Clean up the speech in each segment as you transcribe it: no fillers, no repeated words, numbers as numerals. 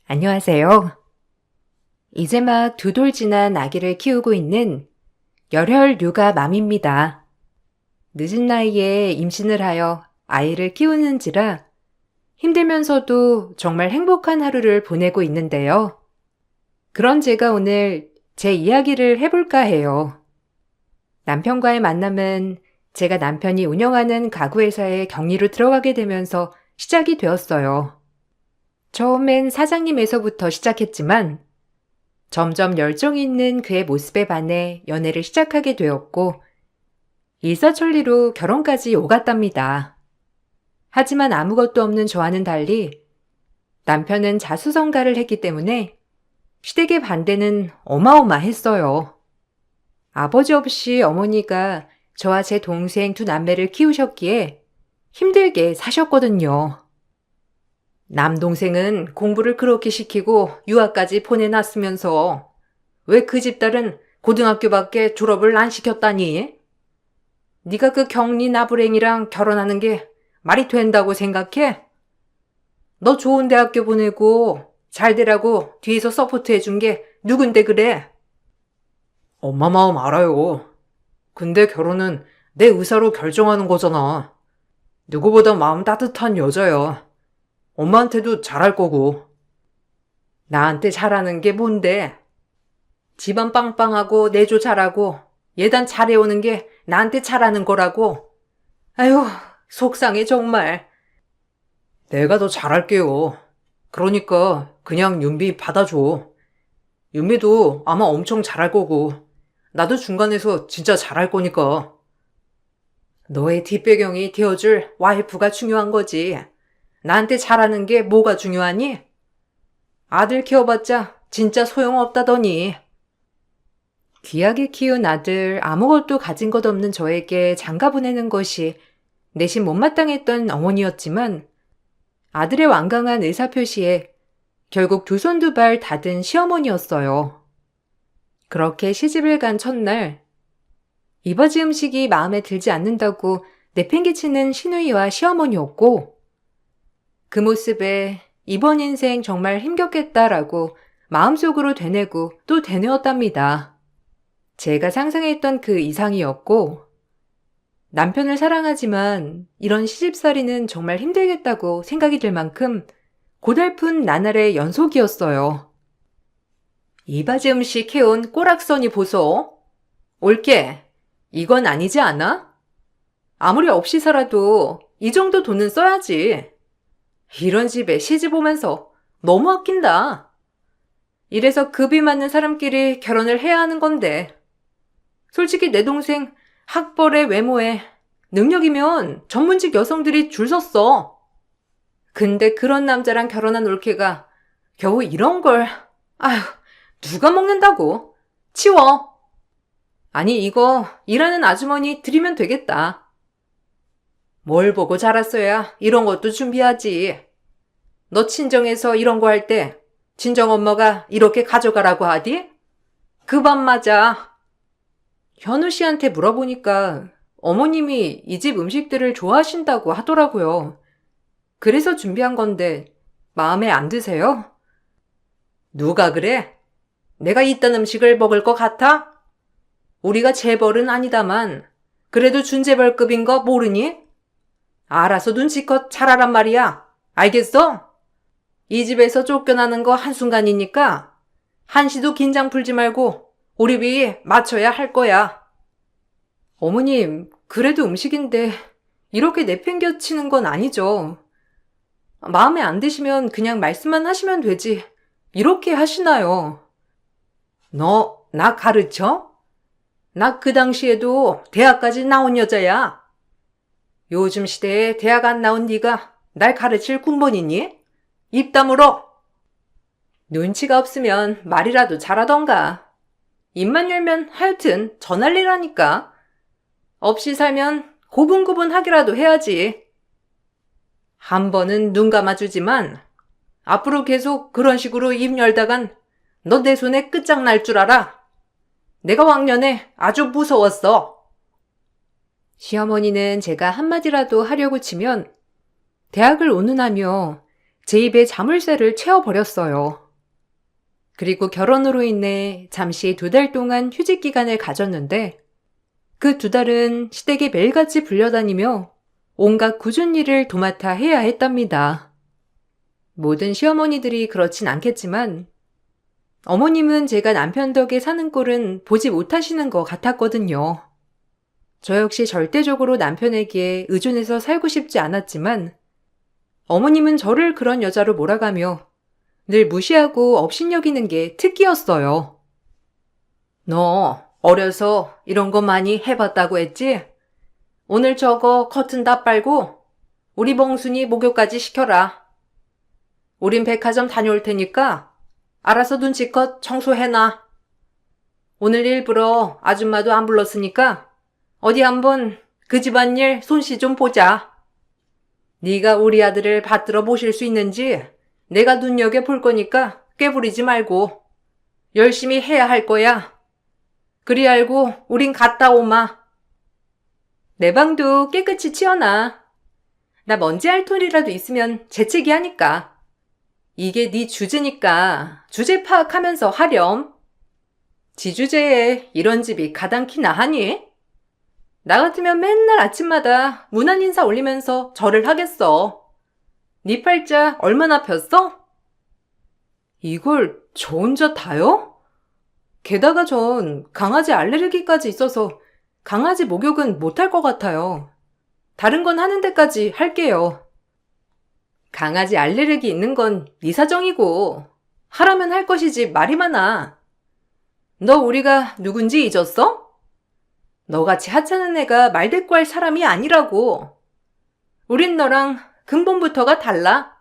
안녕하세요. 이제 막 2돌 지난 아기를 키우고 있는 열혈 육아 맘입니다. 늦은 나이에 임신을 하여 아이를 키우는지라 힘들면서도 정말 행복한 하루를 보내고 있는데요. 그런 제가 오늘 제 이야기를 해볼까 해요. 남편과의 만남은 제가 남편이 운영하는 가구회사에 격리로 들어가게 되면서 시작이 되었어요. 처음엔 사장님에서부터 시작했지만 점점 열정 있는 그의 모습에 반해 연애를 시작하게 되었고 일사천리로 결혼까지 오갔답니다. 하지만 아무것도 없는 저와는 달리 남편은 자수성가를 했기 때문에 시댁의 반대는 어마어마했어요. 아버지 없이 어머니가 저와 제 동생 2남매를 키우셨기에 힘들게 사셨거든요. 남동생은 공부를 그렇게 시키고 유학까지 보내놨으면서 왜 그 집딸은 고등학교밖에 졸업을 안 시켰다니? 네가 그 경리 나부랭이랑 결혼하는 게 말이 된다고 생각해? 너 좋은 대학교 보내고 잘 되라고 뒤에서 서포트 해준 게 누군데 그래? 엄마 마음 알아요. 근데 결혼은 내 의사로 결정하는 거잖아. 누구보다 마음 따뜻한 여자야. 엄마한테도 잘할 거고. 나한테 잘하는 게 뭔데? 집안 빵빵하고 내조 잘하고 예단 잘해오는 게 나한테 잘하는 거라고. 아휴, 속상해 정말. 내가 더 잘할게요. 그러니까 그냥 윤비 받아줘. 윤비도 아마 엄청 잘할 거고 나도 중간에서 진짜 잘할 거니까. 너의 뒷배경이 되어줄 와이프가 중요한 거지. 나한테 잘하는 게 뭐가 중요하니? 아들 키워봤자 진짜 소용없다더니. 귀하게 키운 아들 아무것도 가진 것 없는 저에게 장가 보내는 것이 내심 못마땅했던 어머니였지만 아들의 완강한 의사표시에 결국 2손 2발 닫은 시어머니였어요. 그렇게 시집을 간 첫날 이버지 음식이 마음에 들지 않는다고 내팽개치는 시누이와 시어머니였고 그 모습에 이번 인생 정말 힘겹겠다라고 마음속으로 되뇌고 또 되뇌었답니다. 제가 상상했던 그 이상이었고 남편을 사랑하지만 이런 시집살이는 정말 힘들겠다고 생각이 들 만큼 고달픈 나날의 연속이었어요. 이바지 음식 해온 꼬락서니 보소. 올게. 이건 아니지 않아? 아무리 없이 살아도 이 정도 돈은 써야지. 이런 집에 시집 오면서 너무 아낀다. 이래서 급이 맞는 사람끼리 결혼을 해야 하는 건데. 솔직히 내 동생 학벌에 외모에 능력이면 전문직 여성들이 줄 섰어. 근데 그런 남자랑 결혼한 올케가 겨우 이런 걸, 아휴, 누가 먹는다고? 치워. 아니 이거 일하는 아주머니 드리면 되겠다. 뭘 보고 자랐어야 이런 것도 준비하지. 너 친정에서 이런 거 할 때 친정 엄마가 이렇게 가져가라고 하디? 그 밥 맞아. 현우 씨한테 물어보니까 어머님이 이 집 음식들을 좋아하신다고 하더라고요. 그래서 준비한 건데 마음에 안 드세요? 누가 그래? 내가 이딴 음식을 먹을 것 같아? 우리가 재벌은 아니다만 그래도 준재벌급인 거 모르니? 알아서 눈치껏 잘하란 말이야. 알겠어? 이 집에서 쫓겨나는 거 한순간이니까 한시도 긴장 풀지 말고 우리 비에 맞춰야 할 거야. 어머님, 그래도 음식인데 이렇게 내팽겨치는 건 아니죠. 마음에 안 드시면 그냥 말씀만 하시면 되지. 이렇게 하시나요? 너 나 가르쳐? 나 그 당시에도 대학까지 나온 여자야. 요즘 시대에 대학 안 나온 네가 날 가르칠 군번이니? 입 다물어. 눈치가 없으면 말이라도 잘하던가. 입만 열면 하여튼 전할리라니까. 없이 살면 고분고분하기라도 해야지. 한 번은 눈 감아주지만 앞으로 계속 그런 식으로 입 열다간 너 내 손에 끝장날 줄 알아. 내가 왕년에 아주 무서웠어. 시어머니는 제가 한마디라도 하려고 치면 대학을 운운하며 제 입에 자물쇠를 채워버렸어요. 그리고 결혼으로 인해 잠시 2달 동안 휴직 기간을 가졌는데 그 2달은 시댁에 매일같이 불려다니며 온갖 굳은 일을 도맡아 해야 했답니다. 모든 시어머니들이 그렇진 않겠지만 어머님은 제가 남편 덕에 사는 꼴은 보지 못하시는 것 같았거든요. 저 역시 절대적으로 남편에게 의존해서 살고 싶지 않았지만 어머님은 저를 그런 여자로 몰아가며 늘 무시하고 업신여기는 게 특기였어요. 너 어려서 이런 거 많이 해봤다고 했지? 오늘 저거 커튼 다 빨고 우리 멍순이 목욕까지 시켜라. 우린 백화점 다녀올 테니까 알아서 눈치껏 청소해놔. 오늘 일부러 아줌마도 안 불렀으니까 어디 한번 그 집안일 솜씨 좀 보자. 네가 우리 아들을 받들어 보실 수 있는지 내가 눈여겨볼 거니까 꾀부리지 말고 열심히 해야 할 거야. 그리 알고 우린 갔다 오마. 내 방도 깨끗이 치워놔. 나 먼지 알 털이라도 있으면 재채기 하니까. 이게 네 주제니까 주제 파악하면서 하렴. 지 주제에 이런 집이 가당키나 하니? 나 같으면 맨날 아침마다 문안 인사 올리면서 절을 하겠어. 네 팔자 얼마나 폈어? 이걸 저 혼자 다요? 게다가 전 강아지 알레르기까지 있어서 강아지 목욕은 못할 것 같아요. 다른 건 하는 데까지 할게요. 강아지 알레르기 있는 건 네 사정이고 하라면 할 것이지 말이 많아. 너 우리가 누군지 잊었어? 너같이 하찮은 애가 말대꾸할 사람이 아니라고. 우린 너랑 근본부터가 달라.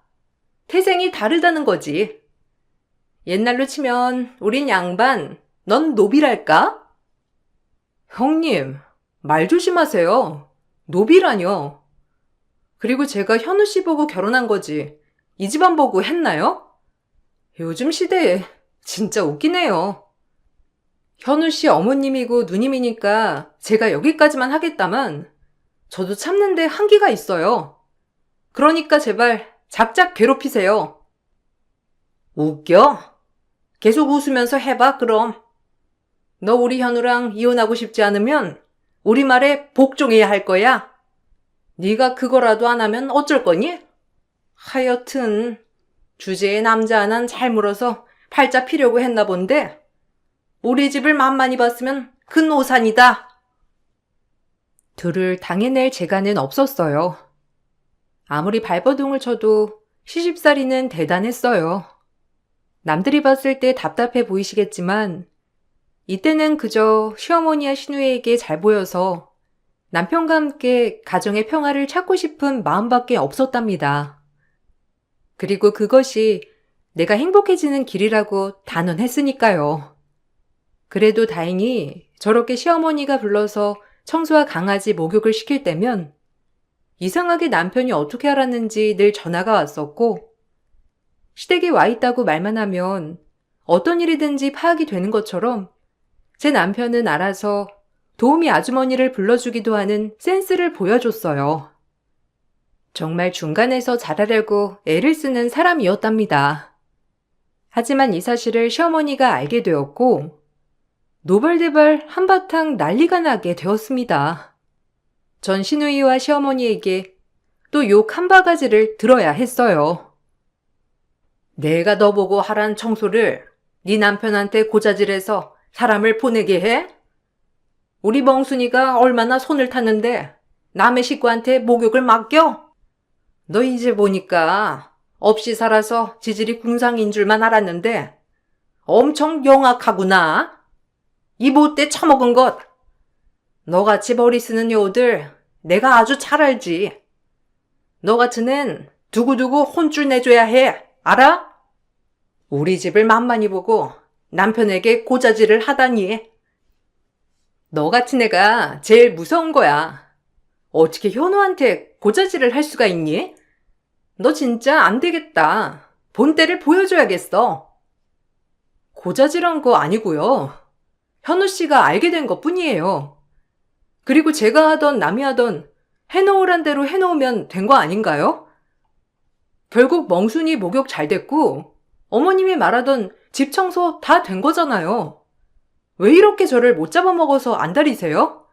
태생이 다르다는 거지. 옛날로 치면 우린 양반, 넌 노비랄까? 형님, 말 조심하세요. 노비라뇨. 그리고 제가 현우 씨 보고 결혼한 거지. 이 집안 보고 했나요? 요즘 시대에 진짜 웃기네요. 현우 씨 어머님이고 누님이니까 제가 여기까지만 하겠다만 저도 참는데 한계가 있어요. 그러니까 제발 작작 괴롭히세요. 웃겨? 계속 웃으면서 해봐 그럼. 너 우리 현우랑 이혼하고 싶지 않으면 우리 말에 복종해야 할 거야. 네가 그거라도 안 하면 어쩔 거니? 하여튼 주제에 남자 하나는 잘 물어서 팔자 피려고 했나 본데 우리 집을 만만히 봤으면 큰 오산이다. 둘을 당해낼 재간은 없었어요. 아무리 발버둥을 쳐도 시집살이는 대단했어요. 남들이 봤을 때 답답해 보이시겠지만 이때는 그저 시어머니와 시누이에게 잘 보여서 남편과 함께 가정의 평화를 찾고 싶은 마음밖에 없었답니다. 그리고 그것이 내가 행복해지는 길이라고 단언했으니까요. 그래도 다행히 저렇게 시어머니가 불러서 청소와 강아지 목욕을 시킬 때면 이상하게 남편이 어떻게 알았는지 늘 전화가 왔었고 시댁에 와 있다고 말만 하면 어떤 일이든지 파악이 되는 것처럼 제 남편은 알아서 도우미 아주머니를 불러주기도 하는 센스를 보여줬어요. 정말 중간에서 잘하려고 애를 쓰는 사람이었답니다. 하지만 이 사실을 시어머니가 알게 되었고 노발대발 한바탕 난리가 나게 되었습니다. 전 시누이와 시어머니에게 또 욕 한 바가지를 들어야 했어요. 내가 너 보고 하란 청소를 네 남편한테 고자질해서 사람을 보내게 해? 우리 멍순이가 얼마나 손을 탔는데 남의 식구한테 목욕을 맡겨? 너 이제 보니까 없이 살아서 지질이 궁상인 줄만 알았는데 엄청 영악하구나. 이 못돼 처먹은 것. 너같이 머리 쓰는 여우들 내가 아주 잘 알지. 너 같은 앤 두고두고 혼쭐 내줘야 해. 알아? 우리 집을 만만히 보고 남편에게 고자질을 하다니. 너 같은 애가 제일 무서운 거야. 어떻게 현우한테 고자질을 할 수가 있니? 너 진짜 안 되겠다. 본때를 보여줘야겠어. 고자질한 거 아니고요. 현우 씨가 알게 된 것 뿐이에요. 그리고 제가 하던 남이 하던 해놓으란 대로 해놓으면 된 거 아닌가요? 결국 멍순이 목욕 잘 됐고 어머님이 말하던 집 청소 다 된 거잖아요. 왜 이렇게 저를 못 잡아먹어서 안달이세요?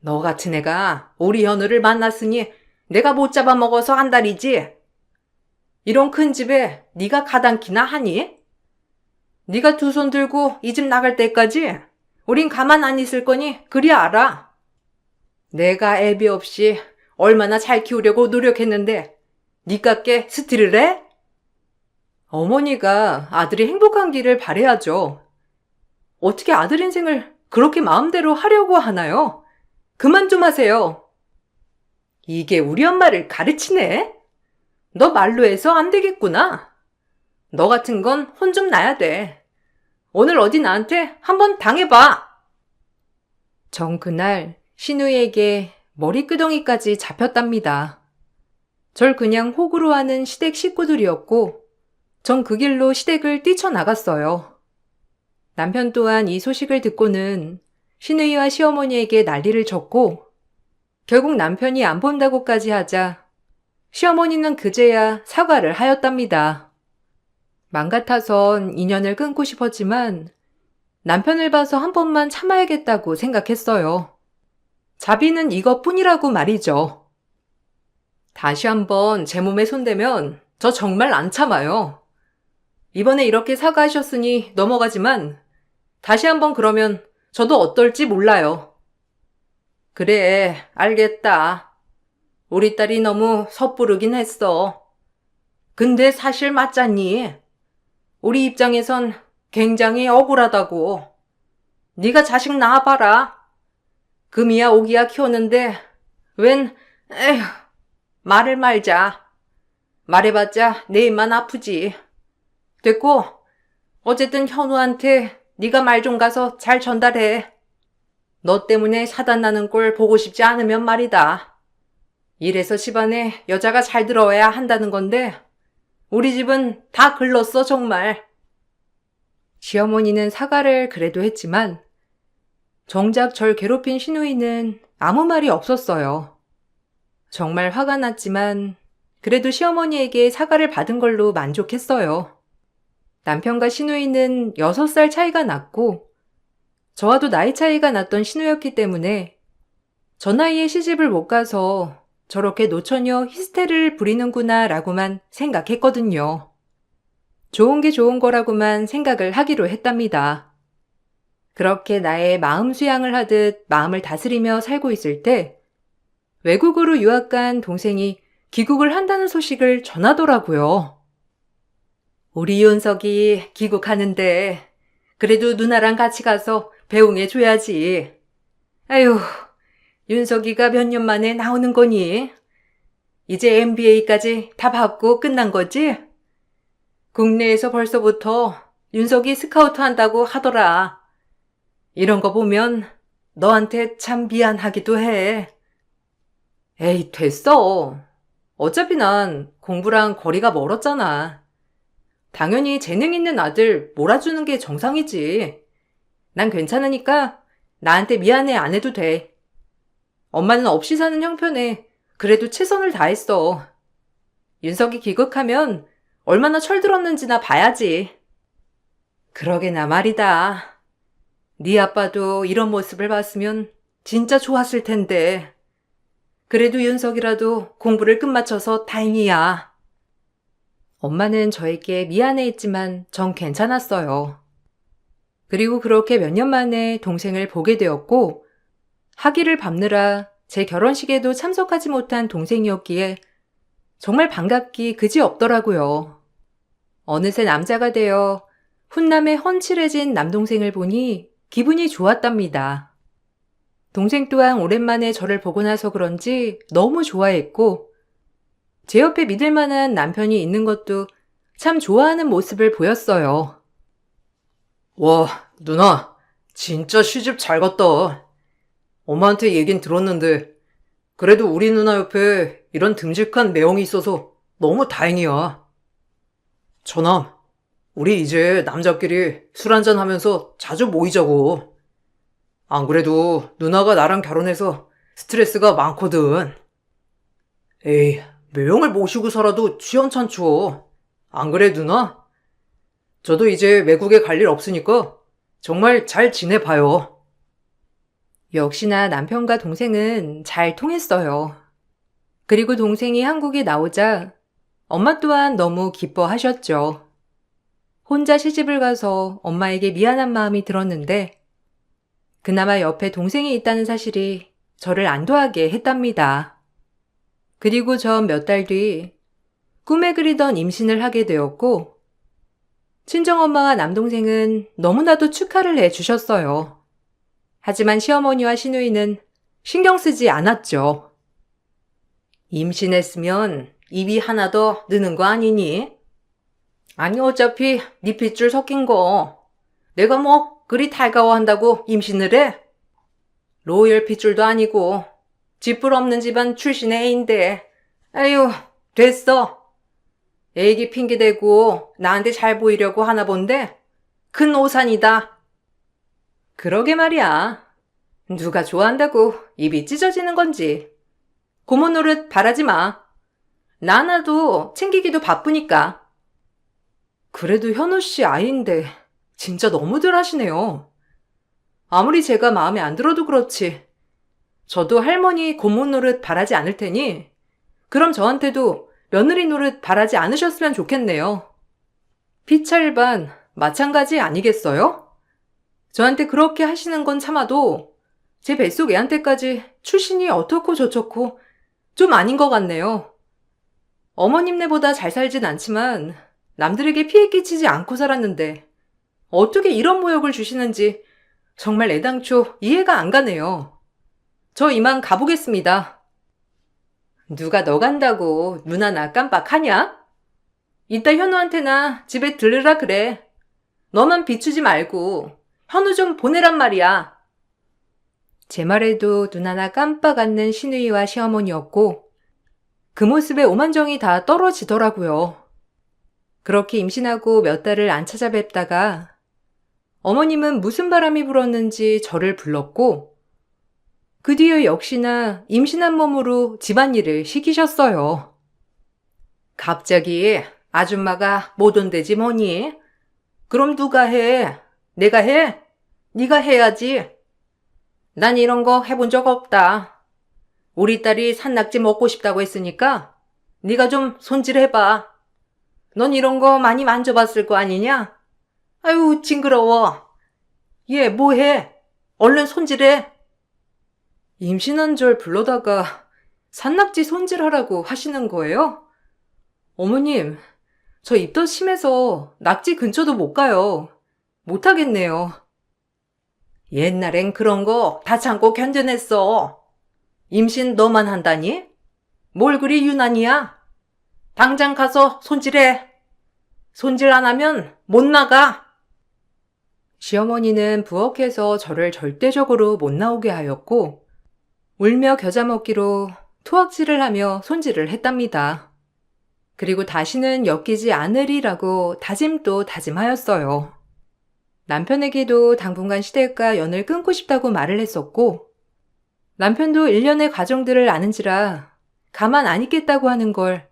너 같은 애가 우리 현우를 만났으니 내가 못 잡아먹어서 안달이지? 이런 큰 집에 네가 가당키나 하니? 네가 두 손 들고 이 집 나갈 때까지 우린 가만 안 있을 거니 그리 알아. 내가 애비 없이 얼마나 잘 키우려고 노력했는데 니깎게 스틸을 해? 어머니가 아들이 행복한 길을 바라야죠. 어떻게 아들 인생을 그렇게 마음대로 하려고 하나요? 그만 좀 하세요. 이게 우리 엄마를 가르치네? 너 말로 해서 안 되겠구나. 너 같은 건 혼 좀 나야 돼. 오늘 어디 나한테 한번 당해봐. 전 그날 신우이에게 머리끄덩이까지 잡혔답니다. 절 그냥 호구로 하는 시댁 식구들이었고 전 그 길로 시댁을 뛰쳐나갔어요. 남편 또한 이 소식을 듣고는 신우이와 시어머니에게 난리를 쳤고 결국 남편이 안 본다고까지 하자 시어머니는 그제야 사과를 하였답니다. 맘 같아선 인연을 끊고 싶었지만 남편을 봐서 한 번만 참아야겠다고 생각했어요. 자비는 이것뿐이라고 말이죠. 다시 한번 제 몸에 손대면 저 정말 안 참아요. 이번에 이렇게 사과하셨으니 넘어가지만 다시 한번 그러면 저도 어떨지 몰라요. 그래, 알겠다. 우리 딸이 너무 섣부르긴 했어. 근데 사실 맞잖니? 우리 입장에선 굉장히 억울하다고. 네가 자식 낳아봐라. 금이야 오기야 키웠는데 에휴, 말을 말자. 말해봤자 내 입만 아프지. 됐고, 어쨌든 현우한테 네가 말 좀 가서 잘 전달해. 너 때문에 사단 나는 꼴 보고 싶지 않으면 말이다. 이래서 집안에 여자가 잘 들어와야 한다는 건데 우리 집은 다 글렀어 정말. 시어머니는 사과를 그래도 했지만 정작 절 괴롭힌 시누이는 아무 말이 없었어요. 정말 화가 났지만 그래도 시어머니에게 사과를 받은 걸로 만족했어요. 남편과 시누이는 6살 차이가 났고 저와도 나이 차이가 났던 시누였기 때문에 저 나이에 시집을 못 가서 저렇게 노처녀 히스테리를 부리는구나 라고만 생각했거든요. 좋은 게 좋은 거라고만 생각을 하기로 했답니다. 그렇게 나의 마음 수양을 하듯 마음을 다스리며 살고 있을 때 외국으로 유학 간 동생이 귀국을 한다는 소식을 전하더라고요. 우리 윤석이 귀국하는데 그래도 누나랑 같이 가서 배웅해 줘야지. 아휴, 윤석이가 몇 년 만에 나오는 거니? 이제 MBA까지 다 받고 끝난 거지? 국내에서 벌써부터 윤석이 스카우트 한다고 하더라. 이런 거 보면 너한테 참 미안하기도 해. 에이, 됐어. 어차피 난 공부랑 거리가 멀었잖아. 당연히 재능 있는 아들 몰아주는 게 정상이지. 난 괜찮으니까 나한테 미안해 안 해도 돼. 엄마는 없이 사는 형편에 그래도 최선을 다했어. 윤석이 귀국하면 얼마나 철들었는지나 봐야지. 그러게나 말이다. 네 아빠도 이런 모습을 봤으면 진짜 좋았을 텐데. 그래도 윤석이라도 공부를 끝마쳐서 다행이야. 엄마는 저에게 미안해했지만 전 괜찮았어요. 그리고 그렇게 몇 년 만에 동생을 보게 되었고 학위를 밟느라 제 결혼식에도 참석하지 못한 동생이었기에 정말 반갑기 그지없더라고요. 어느새 남자가 되어 훈남에 헌칠해진 남동생을 보니 기분이 좋았답니다. 동생 또한 오랜만에 저를 보고 나서 그런지 너무 좋아했고 제 옆에 믿을 만한 남편이 있는 것도 참 좋아하는 모습을 보였어요. 와, 누나, 진짜 시집 잘 갔다. 엄마한테 얘긴 들었는데, 그래도 우리 누나 옆에 이런 듬직한 매형이 있어서 너무 다행이야. 저남, 우리 이제 남자끼리 술 한잔 하면서 자주 모이자고. 안 그래도 누나가 나랑 결혼해서 스트레스가 많거든. 에이, 매형을 모시고 살아도 취연찮죠. 안 그래, 누나? 저도 이제 외국에 갈 일 없으니까 정말 잘 지내봐요. 역시나 남편과 동생은 잘 통했어요. 그리고 동생이 한국에 나오자 엄마 또한 너무 기뻐하셨죠. 혼자 시집을 가서 엄마에게 미안한 마음이 들었는데 그나마 옆에 동생이 있다는 사실이 저를 안도하게 했답니다. 그리고 전 몇 달 뒤 꿈에 그리던 임신을 하게 되었고 친정엄마와 남동생은 너무나도 축하를 해주셨어요. 하지만 시어머니와 시누이는 신경 쓰지 않았죠. 임신했으면 입이 하나 더 느는 거 아니니? 아니 어차피 네 핏줄 섞인 거 내가 뭐 그리 달가워한다고 임신을 해? 로열 핏줄도 아니고 쥐뿔 없는 집안 출신의 애인데 아유 됐어. 애기 핑계대고 나한테 잘 보이려고 하나 본데 큰 오산이다. 그러게 말이야. 누가 좋아한다고 입이 찢어지는 건지. 고모 노릇 바라지 마. 나나도 챙기기도 바쁘니까. 그래도 현우 씨 아이인데 진짜 너무들 하시네요. 아무리 제가 마음에 안 들어도 그렇지. 저도 할머니 고모 노릇 바라지 않을 테니 그럼 저한테도 며느리 노릇 바라지 않으셨으면 좋겠네요. 피차일반 마찬가지 아니겠어요? 저한테 그렇게 하시는 건 참아도 제 뱃속 애한테까지 출신이 어떻고 저쩌고 좀 아닌 것 같네요. 어머님네보다 잘 살진 않지만 남들에게 피해 끼치지 않고 살았는데 어떻게 이런 모욕을 주시는지 정말 애당초 이해가 안 가네요. 저 이만 가보겠습니다. 누가 너 간다고 누나 나 깜빡하냐? 이따 현우한테나 집에 들르라 그래. 너만 비추지 말고 현우 좀 보내란 말이야. 제 말에도 눈 하나 깜빡 않는 시누이와 시어머니였고 그 모습에 오만정이 다 떨어지더라고요. 그렇게 임신하고 몇 달을 안 찾아뵙다가 어머님은 무슨 바람이 불었는지 저를 불렀고 그 뒤에 역시나 임신한 몸으로 집안일을 시키셨어요. 갑자기 아줌마가 못 온대지 뭐니? 그럼 누가 해? 내가 해? 네가 해야지. 난 이런 거 해본 적 없다. 우리 딸이 산낙지 먹고 싶다고 했으니까 네가 좀 손질해봐. 넌 이런 거 많이 만져봤을 거 아니냐? 아유 징그러워. 얘 뭐해? 얼른 손질해. 임신한 절 불러다가 산낙지 손질하라고 하시는 거예요? 어머님, 저 입덧 심해서 낙지 근처도 못 가요. 못하겠네요. 옛날엔 그런 거 다 참고 견뎌냈어. 임신 너만 한다니? 뭘 그리 유난이야? 당장 가서 손질해. 손질 안 하면 못 나가. 시어머니는 부엌에서 저를 절대적으로 못 나오게 하였고 울며 겨자 먹기로 투악질을 하며 손질을 했답니다. 그리고 다시는 엮이지 않으리라고 다짐도 다짐하였어요. 남편에게도 당분간 시댁과 연을 끊고 싶다고 말을 했었고 남편도 일련의 과정들을 아는지라 가만 안 있겠다고 하는 걸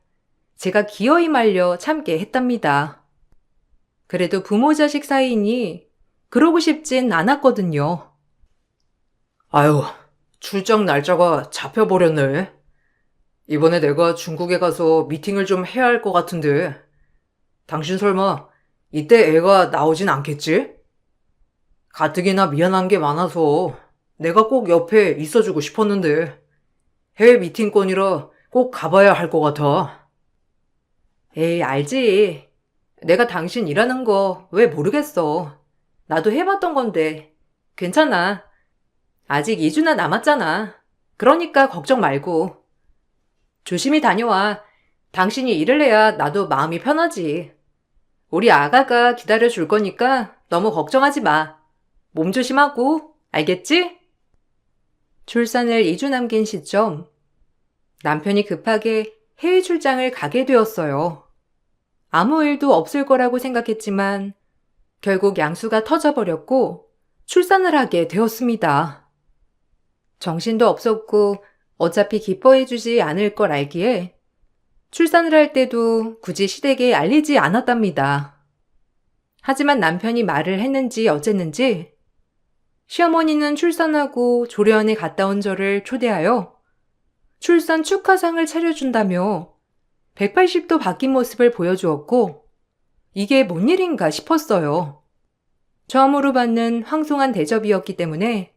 제가 기어이 말려 참게 했답니다. 그래도 부모 자식 사이이니 그러고 싶진 않았거든요. 아유, 출장 날짜가 잡혀버렸네. 이번에 내가 중국에 가서 미팅을 좀 해야 할 것 같은데 당신 설마 이때 애가 나오진 않겠지? 가뜩이나 미안한 게 많아서 내가 꼭 옆에 있어주고 싶었는데 해외 미팅권이라 꼭 가봐야 할 것 같아. 에이, 알지. 내가 당신 일하는 거 왜 모르겠어. 나도 해봤던 건데 괜찮아. 아직 2주나 남았잖아. 그러니까 걱정 말고. 조심히 다녀와. 당신이 일을 해야 나도 마음이 편하지. 우리 아가가 기다려줄 거니까 너무 걱정하지 마. 몸 조심하고, 알겠지? 출산을 2주 남긴 시점, 남편이 급하게 해외 출장을 가게 되었어요. 아무 일도 없을 거라고 생각했지만 결국 양수가 터져버렸고 출산을 하게 되었습니다. 정신도 없었고 어차피 기뻐해주지 않을 걸 알기에 출산을 할 때도 굳이 시댁에 알리지 않았답니다. 하지만 남편이 말을 했는지 어쨌는지 시어머니는 출산하고 조련에 갔다 온 저를 초대하여 출산 축하상을 차려준다며 180도 바뀐 모습을 보여주었고 이게 뭔 일인가 싶었어요. 처음으로 받는 황송한 대접이었기 때문에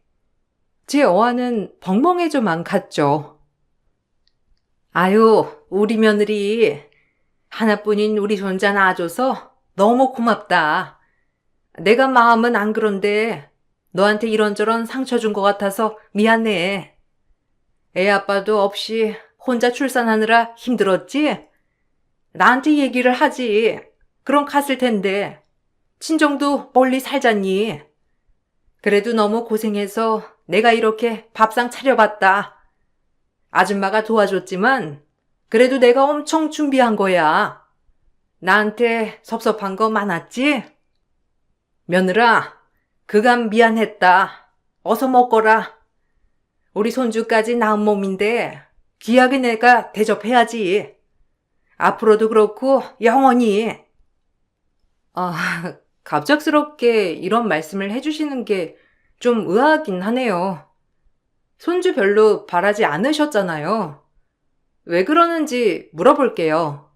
제 어안은 벙벙해져만 갔죠. 아유, 우리 며느리 하나뿐인 우리 손자 낳아줘서 너무 고맙다. 내가 마음은 안 그런데 너한테 이런저런 상처 준 것 같아서 미안해. 애 아빠도 없이 혼자 출산하느라 힘들었지? 나한테 얘기를 하지. 그럼 갔을 텐데. 친정도 멀리 살잖니. 그래도 너무 고생해서 내가 이렇게 밥상 차려봤다. 아줌마가 도와줬지만 그래도 내가 엄청 준비한 거야. 나한테 섭섭한 거 많았지? 며느라, 그간 미안했다. 어서 먹거라. 우리 손주까지 낳은 몸인데 귀하게 내가 대접해야지. 앞으로도 그렇고 영원히. 갑작스럽게 이런 말씀을 해주시는 게 좀 의아하긴 하네요. 손주 별로 바라지 않으셨잖아요. 왜 그러는지 물어볼게요.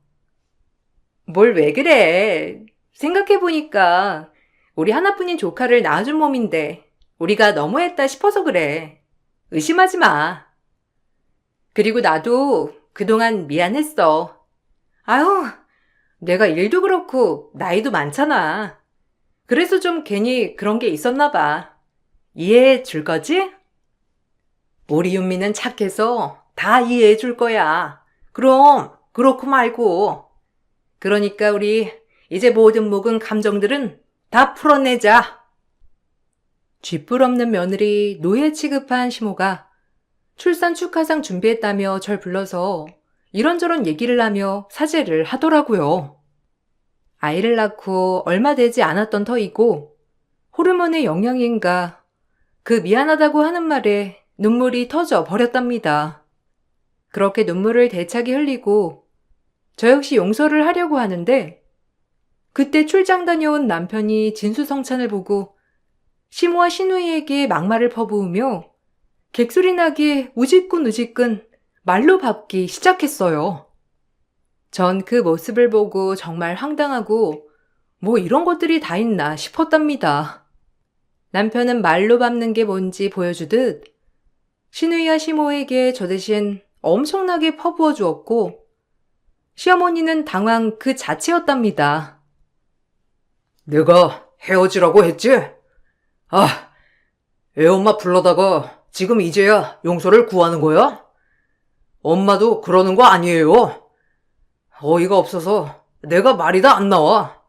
뭘 왜 그래? 생각해보니까 우리 하나뿐인 조카를 낳아준 몸인데 우리가 너무했다 싶어서 그래. 의심하지 마. 그리고 나도 그동안 미안했어. 아유, 내가 일도 그렇고 나이도 많잖아. 그래서 좀 괜히 그런 게 있었나 봐. 이해해 줄 거지? 우리 윤미는 착해서 다 이해해 줄 거야. 그럼 그렇고 말고. 그러니까 우리 이제 모든 묵은 감정들은 다 풀어내자. 쥐뿔없는 며느리 노예 취급한 시모가 출산 축하상 준비했다며 절 불러서 이런저런 얘기를 하며 사죄를 하더라고요. 아이를 낳고 얼마 되지 않았던 터이고 호르몬의 영향인가 그 미안하다고 하는 말에 눈물이 터져 버렸답니다. 그렇게 눈물을 대차게 흘리고 저 역시 용서를 하려고 하는데 그때 출장 다녀온 남편이 진수성찬을 보고 시모와 시누이에게 막말을 퍼부으며 객소리 나게 우지끈 말로 밟기 시작했어요. 전 그 모습을 보고 정말 황당하고 뭐 이런 것들이 다 있나 싶었답니다. 남편은 말로 밟는 게 뭔지 보여주듯 시누이와 시모에게 저 대신 엄청나게 퍼부어 주었고 시어머니는 당황 그 자체였답니다. 내가 헤어지라고 했지? 애 엄마 불러다가 지금 이제야 용서를 구하는 거야? 엄마도 그러는 거 아니에요. 어이가 없어서 내가 말이 다 안 나와.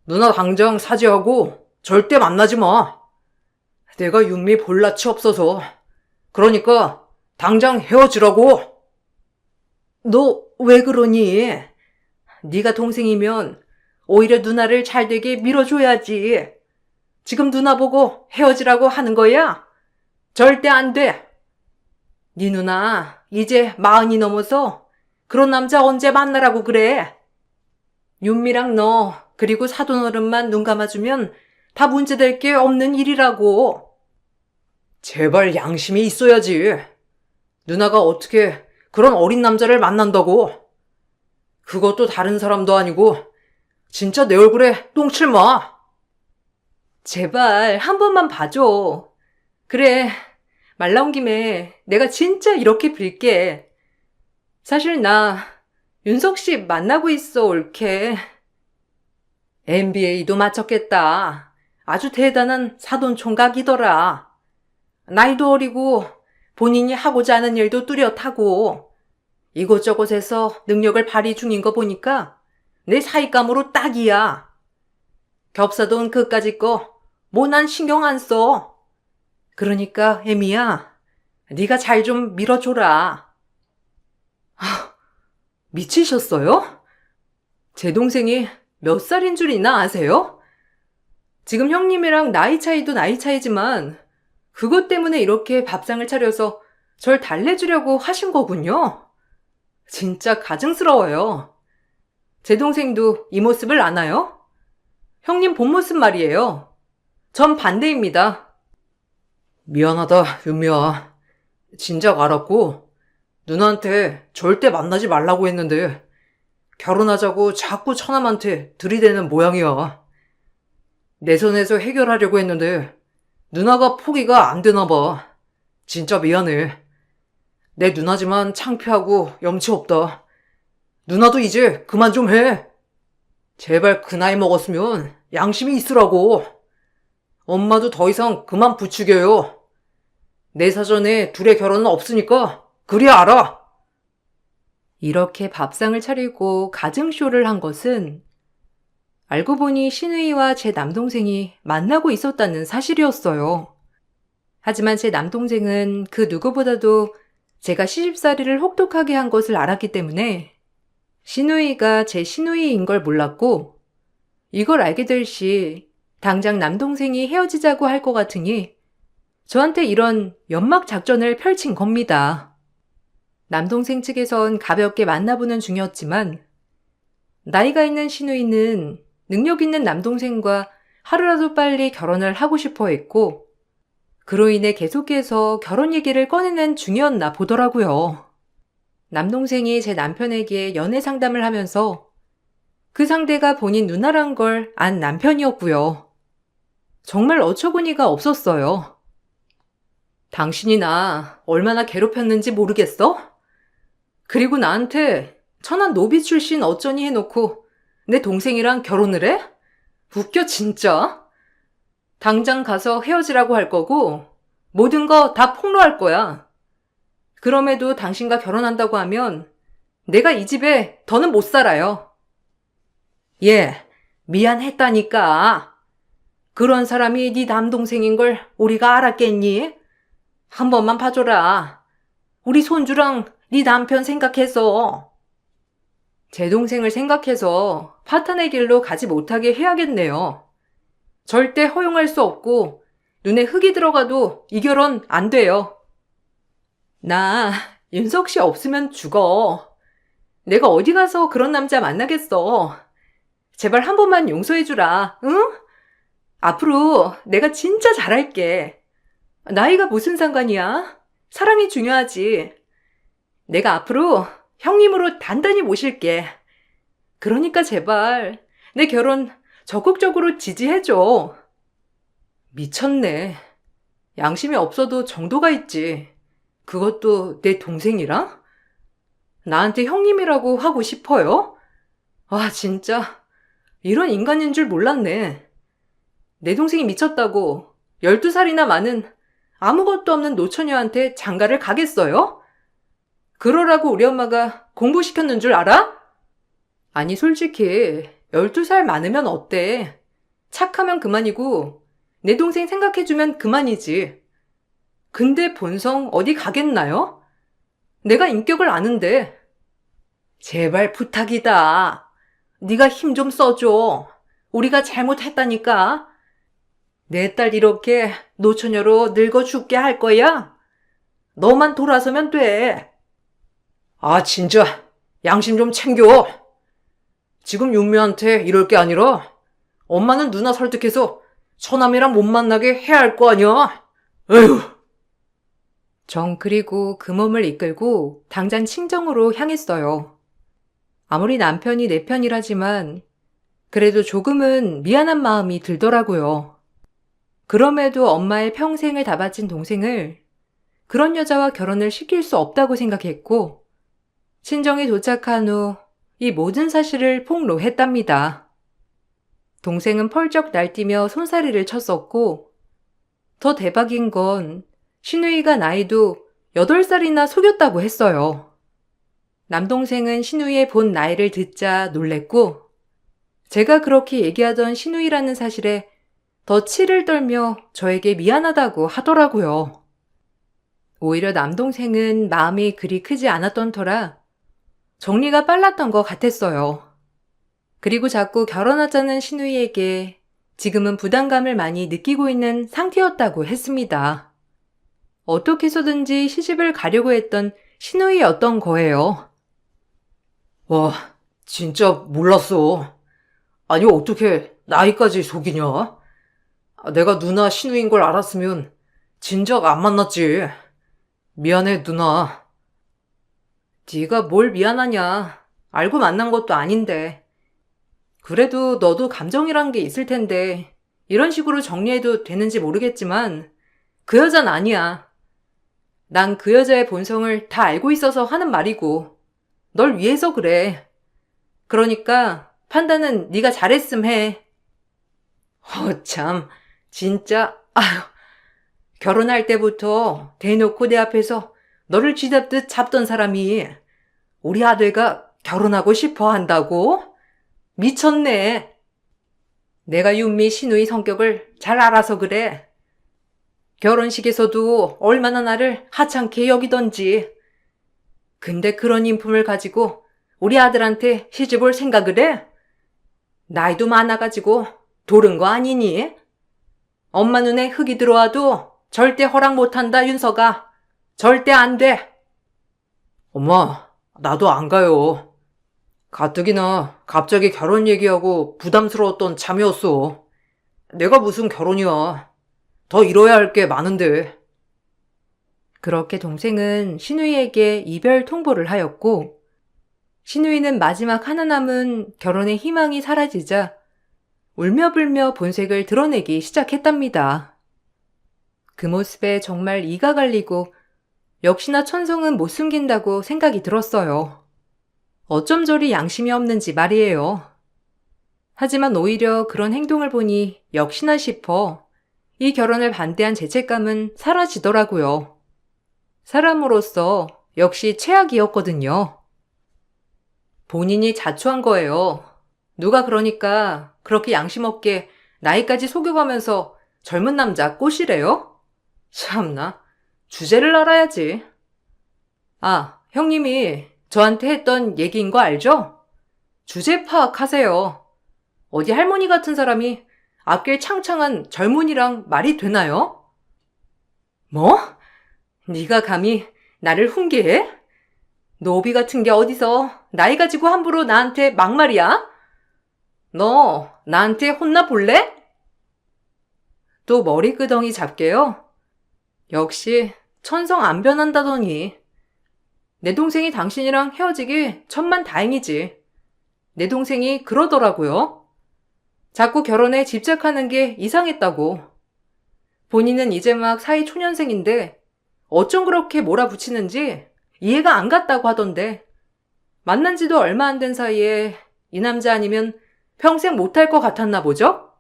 누나 당장 사죄하고 절대 만나지 마. 내가 윤미 볼 낯이 없어서. 그러니까 당장 헤어지라고. 너 왜 그러니? 네가 동생이면 오히려 누나를 잘되게 밀어줘야지. 지금 누나 보고 헤어지라고 하는 거야? 절대 안 돼. 네 누나 이제 40이 넘어서 그런 남자 언제 만나라고 그래? 윤미랑 너 그리고 사돈어른만 눈 감아주면 다 문제될 게 없는 일이라고. 제발 양심이 있어야지. 누나가 어떻게 그런 어린 남자를 만난다고. 그것도 다른 사람도 아니고 진짜 내 얼굴에 똥칠 마. 제발 한 번만 봐줘. 그래, 말 나온 김에 내가 진짜 이렇게 빌게. 사실 나 윤석 씨 만나고 있어, 올케. MBA도 마쳤겠다. 아주 대단한 사돈 총각이더라. 나이도 어리고 본인이 하고자 하는 일도 뚜렷하고 이곳저곳에서 능력을 발휘 중인 거 보니까 내 사익감으로 딱이야. 겹사돈 그까짓 거 뭐 난 신경 안 써. 그러니까 애미야, 네가 잘 좀 밀어줘라. 미치셨어요? 제 동생이 몇 살인 줄이나 아세요? 지금 형님이랑 나이 차이도 나이 차이지만 그것 때문에 이렇게 밥상을 차려서 절 달래주려고 하신 거군요. 진짜 가증스러워요. 제 동생도 이 모습을 아나요? 형님 본 모습 말이에요. 전 반대입니다. 미안하다, 윤미야. 진작 알았고, 누나한테 절대 만나지 말라고 했는데, 결혼하자고 자꾸 처남한테 들이대는 모양이야. 내 선에서 해결하려고 했는데, 누나가 포기가 안 되나 봐. 진짜 미안해. 내 누나지만 창피하고 염치 없다. 누나도 이제 그만 좀 해. 제발 그 나이 먹었으면 양심이 있으라고. 엄마도 더 이상 그만 부추겨요. 내 사전에 둘의 결혼은 없으니까 그리 알아. 이렇게 밥상을 차리고 가증쇼를 한 것은 알고 보니 신우이와 제 남동생이 만나고 있었다는 사실이었어요. 하지만 제 남동생은 그 누구보다도 제가 시집살이를 혹독하게 한 것을 알았기 때문에 신우이가 제 신우이인 걸 몰랐고, 이걸 알게 될 시 당장 남동생이 헤어지자고 할 것 같으니 저한테 이런 연막 작전을 펼친 겁니다. 남동생 측에선 가볍게 만나보는 중이었지만 나이가 있는 신우이는 능력 있는 남동생과 하루라도 빨리 결혼을 하고 싶어 했고, 그로 인해 계속해서 결혼 얘기를 꺼내는 중이었나 보더라고요. 남동생이 제 남편에게 연애 상담을 하면서 그 상대가 본인 누나란 걸 안 남편이었고요. 정말 어처구니가 없었어요. 당신이 나 얼마나 괴롭혔는지 모르겠어? 그리고 나한테 천한 노비 출신 어쩌니 해놓고 내 동생이랑 결혼을 해? 웃겨 진짜. 당장 가서 헤어지라고 할 거고 모든 거 다 폭로할 거야. 그럼에도 당신과 결혼한다고 하면 내가 이 집에 더는 못 살아요. 예, 미안했다니까. 그런 사람이 네 남동생인 걸 우리가 알았겠니? 한 번만 봐줘라. 우리 손주랑 네 남편 생각해서. 제 동생을 생각해서 파탄의 길로 가지 못하게 해야겠네요. 절대 허용할 수 없고 눈에 흙이 들어가도 이 결혼 안 돼요. 나 윤석 씨 없으면 죽어. 내가 어디 가서 그런 남자 만나겠어. 제발 한 번만 용서해주라, 응? 앞으로 내가 진짜 잘할게. 나이가 무슨 상관이야? 사랑이 중요하지. 내가 앞으로 형님으로 단단히 모실게. 그러니까 제발 내 결혼 적극적으로 지지해줘. 미쳤네. 양심이 없어도 정도가 있지. 그것도 내 동생이랑? 나한테 형님이라고 하고 싶어요? 와, 진짜 이런 인간인 줄 몰랐네. 내 동생이 미쳤다고 12살이나 많은 아무것도 없는 노처녀한테 장가를 가겠어요? 그러라고 우리 엄마가 공부시켰는 줄 알아? 아니, 솔직히 12살 많으면 어때? 착하면 그만이고 내 동생 생각해주면 그만이지. 근데 본성 어디 가겠나요? 내가 인격을 아는데. 제발 부탁이다. 네가 힘 좀 써줘. 우리가 잘못했다니까. 내 딸 이렇게 노처녀로 늙어 죽게 할 거야? 너만 돌아서면 돼. 아, 진짜. 양심 좀 챙겨. 지금 윤미한테 이럴 게 아니라 엄마는 누나 설득해서 처남이랑 못 만나게 해야 할 거 아니야? 에휴. 전 그리고 그 몸을 이끌고 당장 친정으로 향했어요. 아무리 남편이 내 편이라지만 그래도 조금은 미안한 마음이 들더라고요. 그럼에도 엄마의 평생을 다 바친 동생을 그런 여자와 결혼을 시킬 수 없다고 생각했고, 친정에 도착한 후 이 모든 사실을 폭로했답니다. 동생은 펄쩍 날뛰며 손사래를 쳤었고, 더 대박인 건 신우이가 나이도 8살이나 속였다고 했어요. 남동생은 신우이의 본 나이를 듣자 놀랬고, 제가 그렇게 얘기하던 신우이라는 사실에 더 치를 떨며 저에게 미안하다고 하더라고요. 오히려 남동생은 마음이 그리 크지 않았던 터라 정리가 빨랐던 것 같았어요. 그리고 자꾸 결혼하자는 신우이에게 지금은 부담감을 많이 느끼고 있는 상태였다고 했습니다. 어떻게 해서든지 시집을 가려고 했던 신우이였던 거예요. 와, 진짜 몰랐어. 아니, 어떻게 나이까지 속이냐? 내가 누나 신우인 걸 알았으면 진작 안 만났지. 미안해, 누나. 네가 뭘 미안하냐. 알고 만난 것도 아닌데. 그래도 너도 감정이란 게 있을 텐데 이런 식으로 정리해도 되는지 모르겠지만 그 여잔 아니야. 난 그 여자의 본성을 다 알고 있어서 하는 말이고 널 위해서 그래. 그러니까 판단은 네가 잘했음 해. 참, 진짜 아휴. 결혼할 때부터 대놓고 내 앞에서 너를 쥐잡듯 잡던 사람이 우리 아들과 결혼하고 싶어 한다고? 미쳤네. 내가 윤미 신우의 성격을 잘 알아서 그래. 결혼식에서도 얼마나 나를 하찮게 여기던지. 근데 그런 인품을 가지고 우리 아들한테 시집 올 생각을 해? 나이도 많아가지고 도른 거 아니니? 엄마 눈에 흙이 들어와도 절대 허락 못한다, 윤서가. 절대 안 돼. 엄마, 나도 안 가요. 가뜩이나 갑자기 결혼 얘기하고 부담스러웠던 참이었어. 내가 무슨 결혼이야. 더 이뤄야 할 게 많은데. 그렇게 동생은 신우이에게 이별 통보를 하였고, 신우이는 마지막 하나 남은 결혼의 희망이 사라지자 울며불며 본색을 드러내기 시작했답니다. 그 모습에 정말 이가 갈리고 역시나 천성은 못 숨긴다고 생각이 들었어요. 어쩜 저리 양심이 없는지 말이에요. 하지만 오히려 그런 행동을 보니 역시나 싶어 이 결혼을 반대한 죄책감은 사라지더라고요. 사람으로서 역시 최악이었거든요. 본인이 자초한 거예요. 누가 그러니까 그렇게 양심 없게 나이까지 속여가면서 젊은 남자 꼬시래요? 참나, 주제를 알아야지. 아, 형님이 저한테 했던 얘기인 거 알죠? 주제 파악하세요. 어디 할머니 같은 사람이 앞길 창창한 젊은이랑 말이 되나요? 뭐? 네가 감히 나를 훈계해? 노비 같은 게 어디서 나이 가지고 함부로 나한테 막말이야? 너 나한테 혼나 볼래? 또 머리끄덩이 잡게요? 역시 천성 안 변한다더니. 내 동생이 당신이랑 헤어지기 천만다행이지. 내 동생이 그러더라고요. 자꾸 결혼에 집착하는 게 이상했다고. 본인은 이제 막 사이 초년생인데 어쩜 그렇게 몰아붙이는지 이해가 안 갔다고 하던데. 만난 지도 얼마 안 된 사이에 이 남자 아니면 평생 못할 것 같았나 보죠?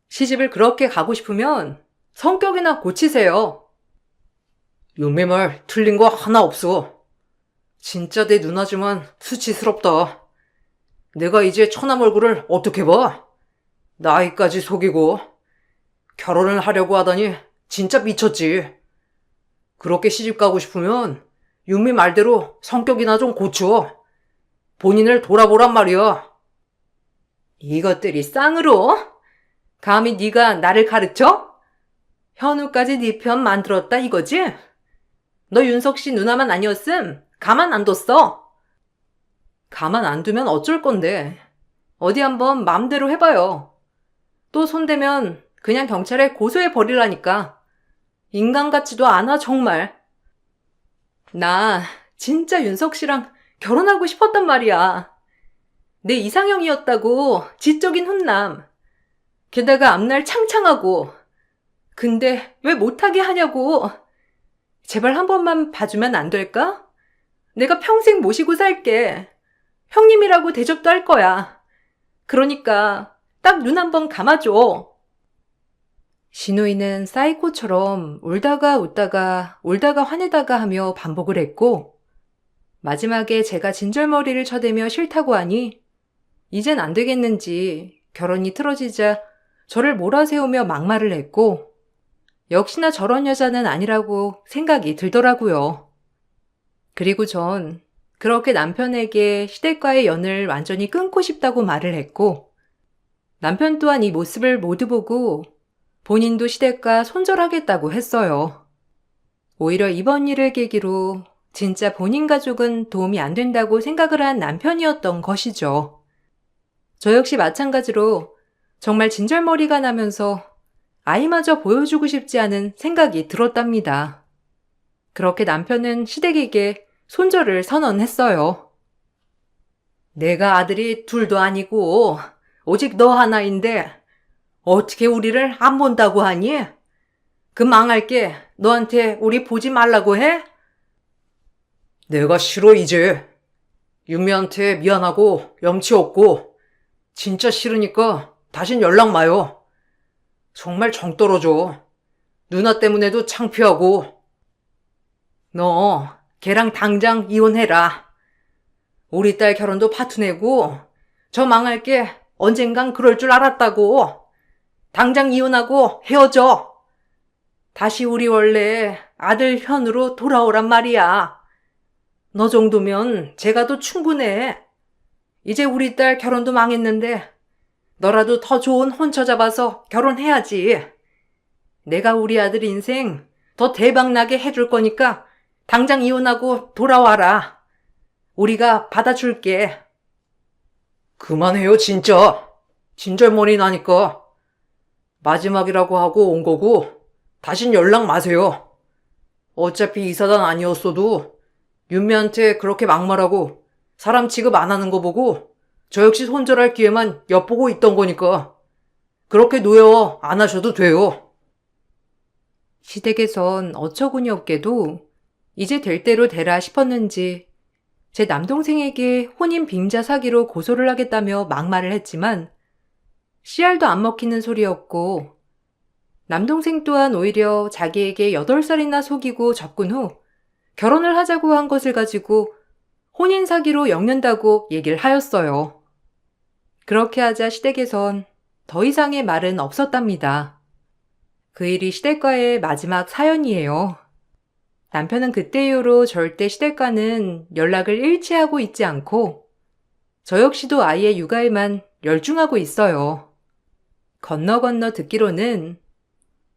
시집을 그렇게 가고 싶으면 성격이나 고치세요. 윤미 말 틀린 거 하나 없어. 진짜 내 누나지만 수치스럽다. 내가 이제 처남 얼굴을 어떻게 봐? 나이까지 속이고 결혼을 하려고 하다니 진짜 미쳤지. 그렇게 시집 가고 싶으면 윤미 말대로 성격이나 좀 고쳐. 본인을 돌아보란 말이야. 이것들이 쌍으로? 감히 네가 나를 가르쳐? 현우까지 네 편 만들었다 이거지? 너 윤석 씨 누나만 아니었음 가만 안 뒀어. 가만 안 두면 어쩔 건데. 어디 한번 맘대로 해봐요. 또 손대면 그냥 경찰에 고소해 버리라니까. 인간 같지도 않아 정말. 나 진짜 윤석 씨랑 결혼하고 싶었단 말이야. 내 이상형이었다고 지적인 훈남. 게다가 앞날 창창하고. 근데 왜 못하게 하냐고. 제발 한 번만 봐주면 안 될까? 내가 평생 모시고 살게. 형님이라고 대접도 할 거야. 그러니까 딱 눈 한 번 감아줘. 신우이는 사이코처럼 울다가 웃다가 울다가 화내다가 하며 반복을 했고 마지막에 제가 진절머리를 쳐대며 싫다고 하니 이젠 안 되겠는지 결혼이 틀어지자 저를 몰아세우며 막말을 했고 역시나 저런 여자는 아니라고 생각이 들더라고요. 그리고 전 그렇게 남편에게 시댁과의 연을 완전히 끊고 싶다고 말을 했고 남편 또한 이 모습을 모두 보고 본인도 시댁과 손절하겠다고 했어요. 오히려 이번 일을 계기로 진짜 본인 가족은 도움이 안 된다고 생각을 한 남편이었던 것이죠. 저 역시 마찬가지로 정말 진절머리가 나면서 아이마저 보여주고 싶지 않은 생각이 들었답니다. 그렇게 남편은 시댁에게 손절을 선언했어요. 내가 아들이 둘도 아니고 오직 너 하나인데 어떻게 우리를 안 본다고 하니? 그 망할 게 너한테 우리 보지 말라고 해? 내가 싫어, 이제. 윤미한테 미안하고 염치 없고 진짜 싫으니까 다신 연락 마요. 정말 정 떨어져. 누나 때문에도 창피하고. 너 걔랑 당장 이혼해라. 우리 딸 결혼도 파투내고 저 망할 게 언젠간 그럴 줄 알았다고. 당장 이혼하고 헤어져. 다시 우리 원래 아들 현으로 돌아오란 말이야. 너 정도면 제가 더 충분해. 이제 우리 딸 결혼도 망했는데 너라도 더 좋은 혼처 잡아서 결혼해야지. 내가 우리 아들 인생 더 대박나게 해줄 거니까 당장 이혼하고 돌아와라. 우리가 받아줄게. 그만해요, 진짜. 진절머리 나니까. 마지막이라고 하고 온 거고 다신 연락 마세요. 어차피 이사단 아니었어도 윤미한테 그렇게 막말하고 사람 취급 안 하는 거 보고 저 역시 손절할 기회만 엿보고 있던 거니까 그렇게 노여 안 하셔도 돼요. 시댁에선 어처구니 없게도 이제 될 대로 되라 싶었는지 제 남동생에게 혼인 빙자 사기로 고소를 하겠다며 막말을 했지만 씨알도 안 먹히는 소리였고 남동생 또한 오히려 자기에게 8살이나 속이고 접근 후 결혼을 하자고 한 것을 가지고 혼인 사기로 엮는다고 얘기를 하였어요. 그렇게 하자 시댁에선 더 이상의 말은 없었답니다. 그 일이 시댁과의 마지막 사연이에요. 남편은 그때 이후로 절대 시댁과는 연락을 일치하고 있지 않고 저 역시도 아이의 육아에만 열중하고 있어요. 건너 듣기로는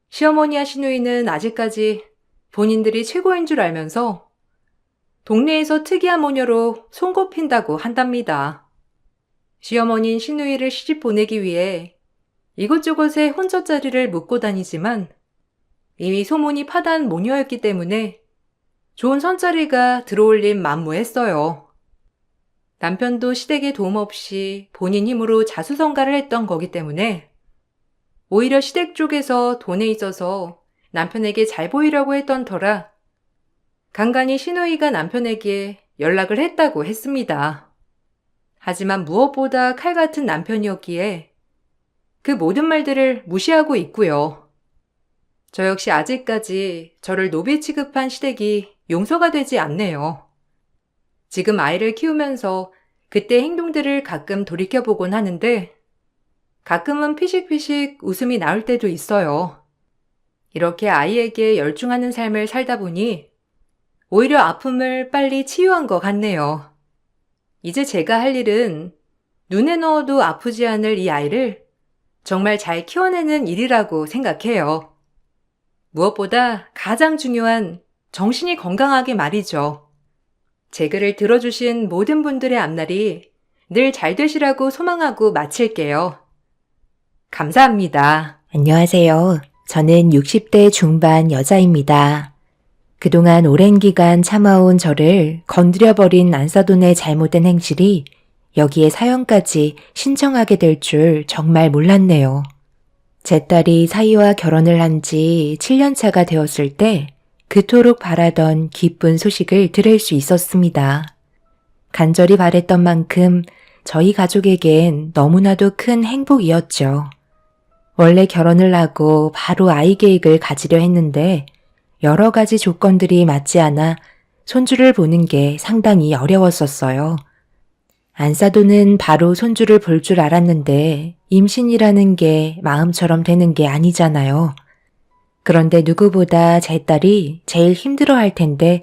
시어머니와 시누이는 아직까지 본인들이 최고인 줄 알면서 동네에서 특이한 모녀로 손꼽힌다고 한답니다. 시어머니인 시누이를 시집 보내기 위해 이곳저곳에 혼처자리를 묻고 다니지만 이미 소문이 파단 모녀였기 때문에 좋은 선자리가 들어올림 만무했어요. 남편도 시댁의 도움 없이 본인 힘으로 자수성가를 했던 거기 때문에 오히려 시댁 쪽에서 돈에 있어서 남편에게 잘 보이려고 했던 터라 간간히 시누이가 남편에게 연락을 했다고 했습니다. 하지만 무엇보다 칼 같은 남편이었기에 그 모든 말들을 무시하고 있고요. 저 역시 아직까지 저를 노비 취급한 시댁이 용서가 되지 않네요. 지금 아이를 키우면서 그때 행동들을 가끔 돌이켜보곤 하는데 가끔은 피식피식 웃음이 나올 때도 있어요. 이렇게 아이에게 열중하는 삶을 살다 보니 오히려 아픔을 빨리 치유한 것 같네요. 이제 제가 할 일은 눈에 넣어도 아프지 않을 이 아이를 정말 잘 키워내는 일이라고 생각해요. 무엇보다 가장 중요한 정신이 건강하게 말이죠. 제 글을 들어주신 모든 분들의 앞날이 늘 잘 되시라고 소망하고 마칠게요. 감사합니다. 안녕하세요. 저는 60대 중반 여자입니다. 그동안 오랜 기간 참아온 저를 건드려버린 안사돈의 잘못된 행실이 여기에 사연까지 신청하게 될 줄 정말 몰랐네요. 제 딸이 사이와 결혼을 한 지 7년차가 되었을 때 그토록 바라던 기쁜 소식을 들을 수 있었습니다. 간절히 바랬던 만큼 저희 가족에겐 너무나도 큰 행복이었죠. 원래 결혼을 하고 바로 아이 계획을 가지려 했는데 여러 가지 조건들이 맞지 않아 손주를 보는 게 상당히 어려웠었어요. 안사도는 바로 손주를 볼 줄 알았는데 임신이라는 게 마음처럼 되는 게 아니잖아요. 그런데 누구보다 제 딸이 제일 힘들어할 텐데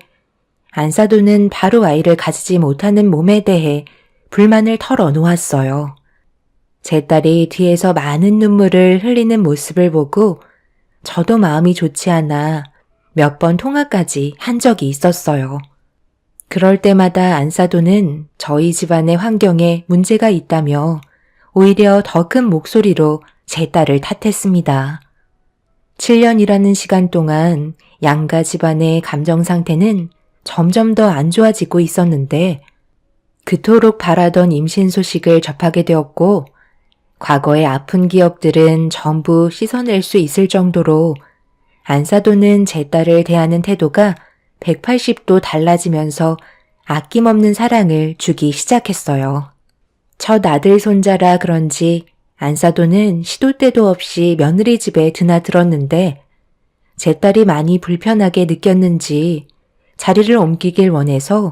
안사도는 바로 아이를 가지지 못하는 몸에 대해 불만을 털어놓았어요. 제 딸이 뒤에서 많은 눈물을 흘리는 모습을 보고 저도 마음이 좋지 않아 몇 번 통화까지 한 적이 있었어요. 그럴 때마다 안사도는 저희 집안의 환경에 문제가 있다며 오히려 더 큰 목소리로 제 딸을 탓했습니다. 7년이라는 시간 동안 양가 집안의 감정 상태는 점점 더 안 좋아지고 있었는데 그토록 바라던 임신 소식을 접하게 되었고 과거의 아픈 기억들은 전부 씻어낼 수 있을 정도로 안사도는 제 딸을 대하는 태도가 180도 달라지면서 아낌없는 사랑을 주기 시작했어요. 첫 아들 손자라 그런지 안사도는 시도 때도 없이 며느리 집에 드나들었는데 제 딸이 많이 불편하게 느꼈는지 자리를 옮기길 원해서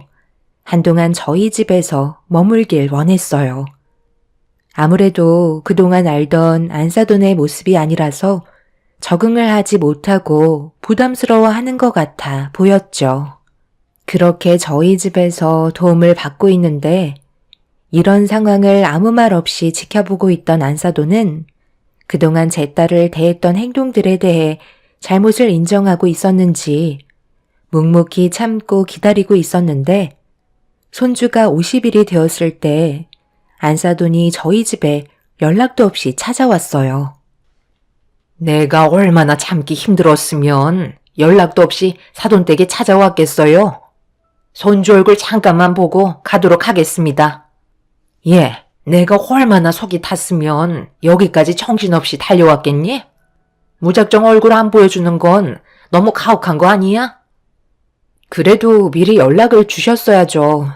한동안 저희 집에서 머물길 원했어요. 아무래도 그동안 알던 안사돈의 모습이 아니라서 적응을 하지 못하고 부담스러워하는 것 같아 보였죠. 그렇게 저희 집에서 도움을 받고 있는데 이런 상황을 아무 말 없이 지켜보고 있던 안사돈은 그동안 제 딸을 대했던 행동들에 대해 잘못을 인정하고 있었는지 묵묵히 참고 기다리고 있었는데 손주가 50일이 되었을 때 안사돈이 저희 집에 연락도 없이 찾아왔어요. 내가 얼마나 참기 힘들었으면 연락도 없이 사돈댁에 찾아왔겠어요. 손주 얼굴 잠깐만 보고 가도록 하겠습니다. 예, 내가 얼마나 속이 탔으면 여기까지 정신없이 달려왔겠니? 무작정 얼굴 안 보여주는 건 너무 가혹한 거 아니야? 그래도 미리 연락을 주셨어야죠.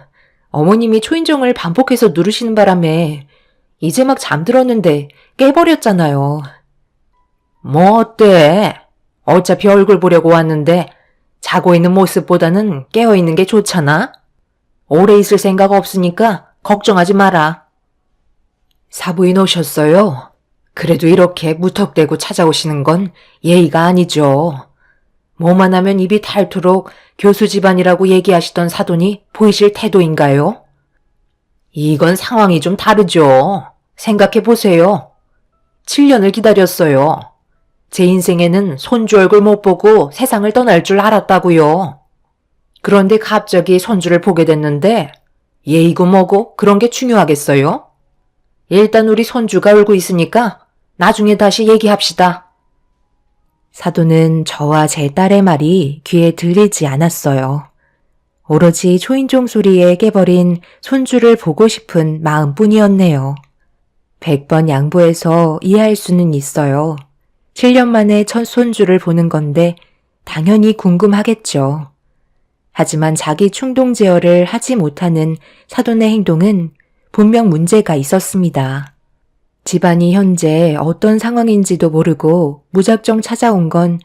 어머님이 초인종을 반복해서 누르시는 바람에 이제 막 잠들었는데 깨버렸잖아요. 뭐 어때? 어차피 얼굴 보려고 왔는데 자고 있는 모습보다는 깨어있는 게 좋잖아? 오래 있을 생각 없으니까 걱정하지 마라. 사부인 오셨어요? 그래도 이렇게 무턱대고 찾아오시는 건 예의가 아니죠. 뭐만 하면 입이 닳도록 교수 집안이라고 얘기하시던 사돈이 보이실 태도인가요? 이건 상황이 좀 다르죠. 생각해 보세요. 7년을 기다렸어요. 제 인생에는 손주 얼굴 못 보고 세상을 떠날 줄 알았다고요. 그런데 갑자기 손주를 보게 됐는데 예의고 뭐고 그런 게 중요하겠어요? 일단 우리 손주가 울고 있으니까 나중에 다시 얘기합시다. 사돈은 저와 제 딸의 말이 귀에 들리지 않았어요. 오로지 초인종 소리에 깨버린 손주를 보고 싶은 마음뿐이었네요. 100번 양보해서 이해할 수는 있어요. 7년 만에 첫 손주를 보는 건데 당연히 궁금하겠죠. 하지만 자기 충동 제어를 하지 못하는 사돈의 행동은 분명 문제가 있었습니다. 집안이 현재 어떤 상황인지도 모르고 무작정 찾아온 건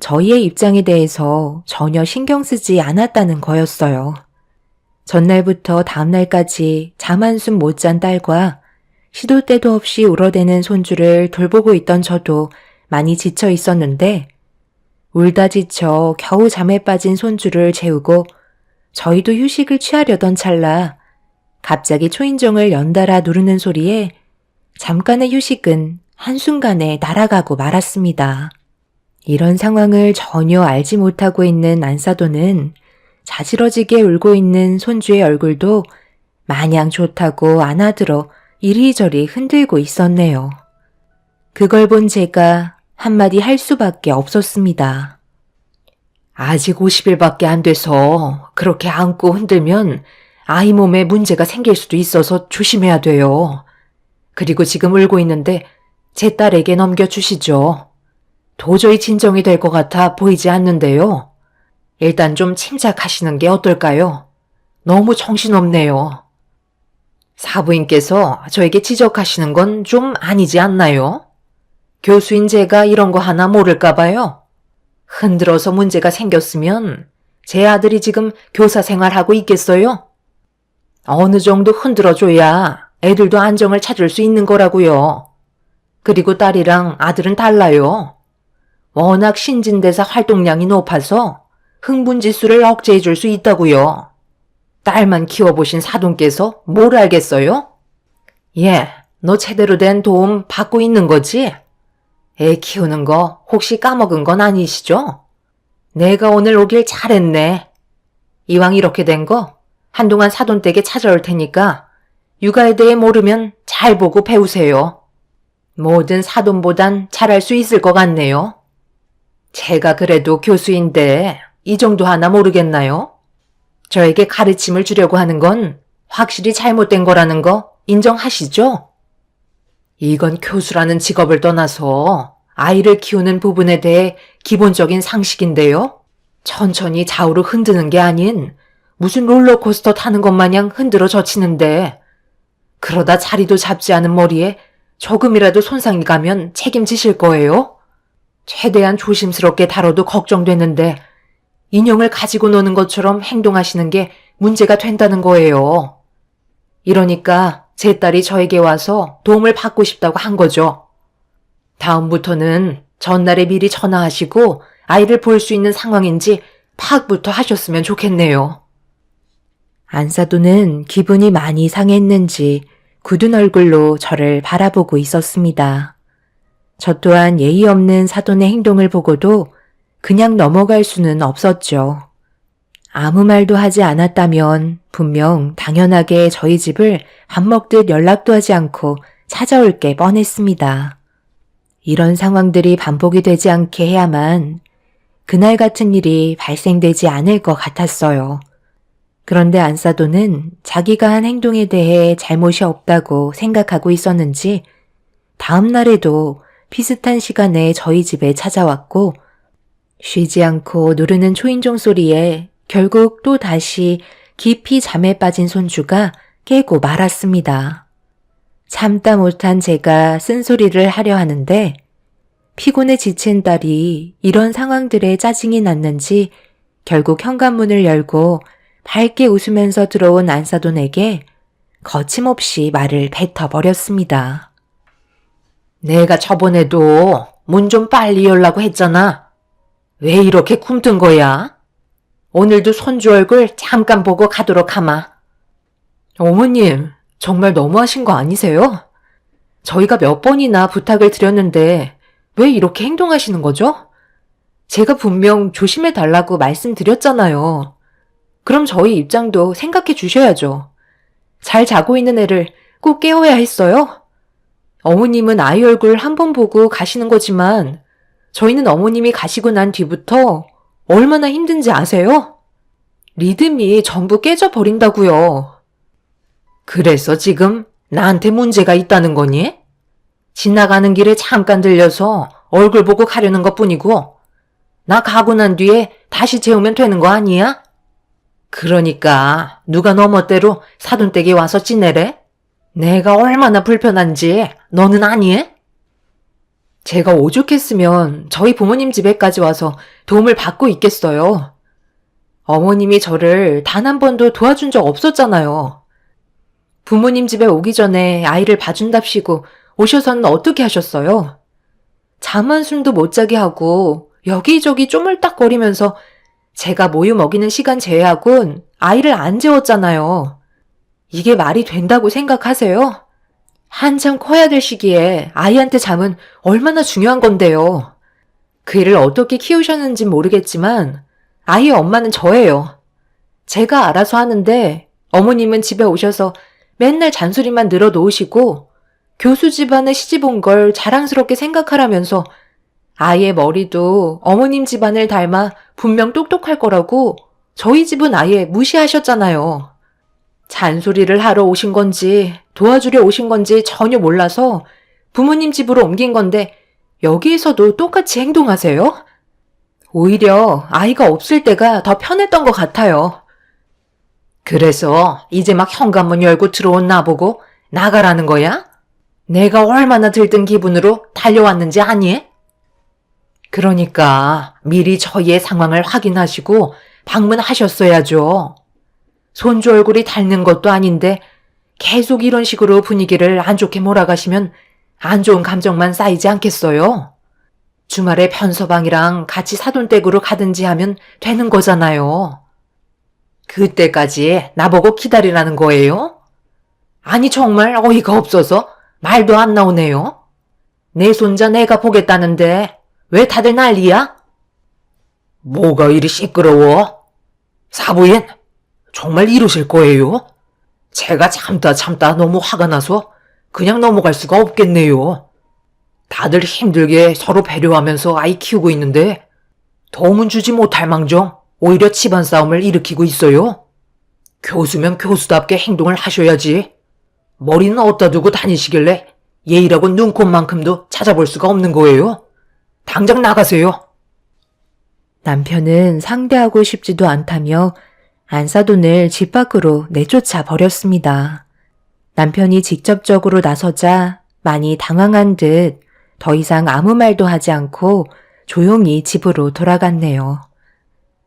저희의 입장에 대해서 전혀 신경 쓰지 않았다는 거였어요. 전날부터 다음날까지 잠 한숨 못 잔 딸과 시도 때도 없이 울어대는 손주를 돌보고 있던 저도 많이 지쳐 있었는데 울다 지쳐 겨우 잠에 빠진 손주를 재우고 저희도 휴식을 취하려던 찰나 갑자기 초인종을 연달아 누르는 소리에 잠깐의 휴식은 한순간에 날아가고 말았습니다. 이런 상황을 전혀 알지 못하고 있는 안사돈은 자지러지게 울고 있는 손주의 얼굴도 마냥 좋다고 안아들어 이리저리 흔들고 있었네요. 그걸 본 제가 한마디 할 수밖에 없었습니다. 아직 50일밖에 안 돼서 그렇게 안고 흔들면 아이 몸에 문제가 생길 수도 있어서 조심해야 돼요. 그리고 지금 울고 있는데 제 딸에게 넘겨주시죠. 도저히 진정이 될 것 같아 보이지 않는데요. 일단 좀 침착하시는 게 어떨까요? 너무 정신없네요. 사부인께서 저에게 지적하시는 건 좀 아니지 않나요? 교수인 제가 이런 거 하나 모를까 봐요. 흔들어서 문제가 생겼으면 제 아들이 지금 교사 생활하고 있겠어요? 어느 정도 흔들어줘야 애들도 안정을 찾을 수 있는 거라고요. 그리고 딸이랑 아들은 달라요. 워낙 신진대사 활동량이 높아서 흥분지수를 억제해 줄 수 있다고요. 딸만 키워보신 사돈께서 뭘 알겠어요? 예, 너 제대로 된 도움 받고 있는 거지? 애 키우는 거 혹시 까먹은 건 아니시죠? 내가 오늘 오길 잘했네. 이왕 이렇게 된 거 한동안 사돈댁에 찾아올 테니까 육아에 대해 모르면 잘 보고 배우세요. 뭐든 사돈보단 잘할 수 있을 것 같네요. 제가 그래도 교수인데 이 정도 하나 모르겠나요? 저에게 가르침을 주려고 하는 건 확실히 잘못된 거라는 거 인정하시죠? 이건 교수라는 직업을 떠나서 아이를 키우는 부분에 대해 기본적인 상식인데요. 천천히 좌우로 흔드는 게 아닌 무슨 롤러코스터 타는 것 마냥 흔들어 젖히는데 그러다 자리도 잡지 않은 머리에 조금이라도 손상이 가면 책임지실 거예요? 최대한 조심스럽게 다뤄도 걱정되는데 인형을 가지고 노는 것처럼 행동하시는 게 문제가 된다는 거예요. 이러니까 제 딸이 저에게 와서 도움을 받고 싶다고 한 거죠. 다음부터는 전날에 미리 전화하시고 아이를 볼 수 있는 상황인지 파악부터 하셨으면 좋겠네요. 안사돈은 기분이 많이 상했는지 굳은 얼굴로 저를 바라보고 있었습니다. 저 또한 예의 없는 사돈의 행동을 보고도 그냥 넘어갈 수는 없었죠. 아무 말도 하지 않았다면 분명 당연하게 저희 집을 밥 먹듯 연락도 하지 않고 찾아올 게 뻔했습니다. 이런 상황들이 반복이 되지 않게 해야만 그날 같은 일이 발생되지 않을 것 같았어요. 그런데 안사돈은 자기가 한 행동에 대해 잘못이 없다고 생각하고 있었는지 다음 날에도 비슷한 시간에 저희 집에 찾아왔고 쉬지 않고 누르는 초인종 소리에 결국 또 다시 깊이 잠에 빠진 손주가 깨고 말았습니다. 참다 못한 제가 쓴소리를 하려 하는데 피곤에 지친 딸이 이런 상황들에 짜증이 났는지 결국 현관문을 열고 밝게 웃으면서 들어온 안사돈에게 거침없이 말을 뱉어버렸습니다. 내가 저번에도 문 좀 빨리 열라고 했잖아. 왜 이렇게 굼뜬 거야? 오늘도 손주 얼굴 잠깐 보고 가도록 하마. 어머님, 정말 너무하신 거 아니세요? 저희가 몇 번이나 부탁을 드렸는데 왜 이렇게 행동하시는 거죠? 제가 분명 조심해 달라고 말씀드렸잖아요. 그럼 저희 입장도 생각해 주셔야죠. 잘 자고 있는 애를 꼭 깨워야 했어요? 어머님은 아이 얼굴 한 번 보고 가시는 거지만 저희는 어머님이 가시고 난 뒤부터 얼마나 힘든지 아세요? 리듬이 전부 깨져버린다고요. 그래서 지금 나한테 문제가 있다는 거니? 지나가는 길에 잠깐 들려서 얼굴 보고 가려는 것뿐이고 나 가고 난 뒤에 다시 재우면 되는 거 아니야? 그러니까 누가 너 멋대로 사돈댁에 와서 지내래? 내가 얼마나 불편한지 너는 아니? 제가 오죽했으면 저희 부모님 집에까지 와서 도움을 받고 있겠어요. 어머님이 저를 단 한 번도 도와준 적 없었잖아요. 부모님 집에 오기 전에 아이를 봐준답시고 오셔서는 어떻게 하셨어요? 잠 한숨도 못 자게 하고 여기저기 쪼물딱거리면서 제가 모유 먹이는 시간 제외하곤 아이를 안 재웠잖아요. 이게 말이 된다고 생각하세요? 한참 커야 될 시기에 아이한테 잠은 얼마나 중요한 건데요. 그 애를 어떻게 키우셨는진 모르겠지만 아이의 엄마는 저예요. 제가 알아서 하는데 어머님은 집에 오셔서 맨날 잔소리만 늘어놓으시고 교수 집안에 시집 온 걸 자랑스럽게 생각하라면서 아이의 머리도 어머님 집안을 닮아 분명 똑똑할 거라고 저희 집은 아예 무시하셨잖아요. 잔소리를 하러 오신 건지 도와주려 오신 건지 전혀 몰라서 부모님 집으로 옮긴 건데 여기에서도 똑같이 행동하세요? 오히려 아이가 없을 때가 더 편했던 것 같아요. 그래서 이제 막 현관문 열고 들어온 나보고 나가라는 거야? 내가 얼마나 들뜬 기분으로 달려왔는지 아니? 그러니까 미리 저희의 상황을 확인하시고 방문하셨어야죠. 손주 얼굴이 닳는 것도 아닌데 계속 이런 식으로 분위기를 안 좋게 몰아가시면 안 좋은 감정만 쌓이지 않겠어요? 주말에 편서방이랑 같이 사돈댁으로 가든지 하면 되는 거잖아요. 그때까지 나보고 기다리라는 거예요? 아니 정말 어이가 없어서 말도 안 나오네요. 내 손자 내가 보겠다는데 왜 다들 난리야? 뭐가 이리 시끄러워? 사부인, 정말 이러실 거예요? 제가 참다 너무 화가 나서 그냥 넘어갈 수가 없겠네요. 다들 힘들게 서로 배려하면서 아이 키우고 있는데 도움은 주지 못할 망정 오히려 집안 싸움을 일으키고 있어요. 교수면 교수답게 행동을 하셔야지. 머리는 어디다 두고 다니시길래 예의라고 눈꼽만큼도 찾아볼 수가 없는 거예요. 당장 나가세요. 남편은 상대하고 싶지도 않다며 안사돈을 집 밖으로 내쫓아 버렸습니다. 남편이 직접적으로 나서자 많이 당황한 듯 더 이상 아무 말도 하지 않고 조용히 집으로 돌아갔네요.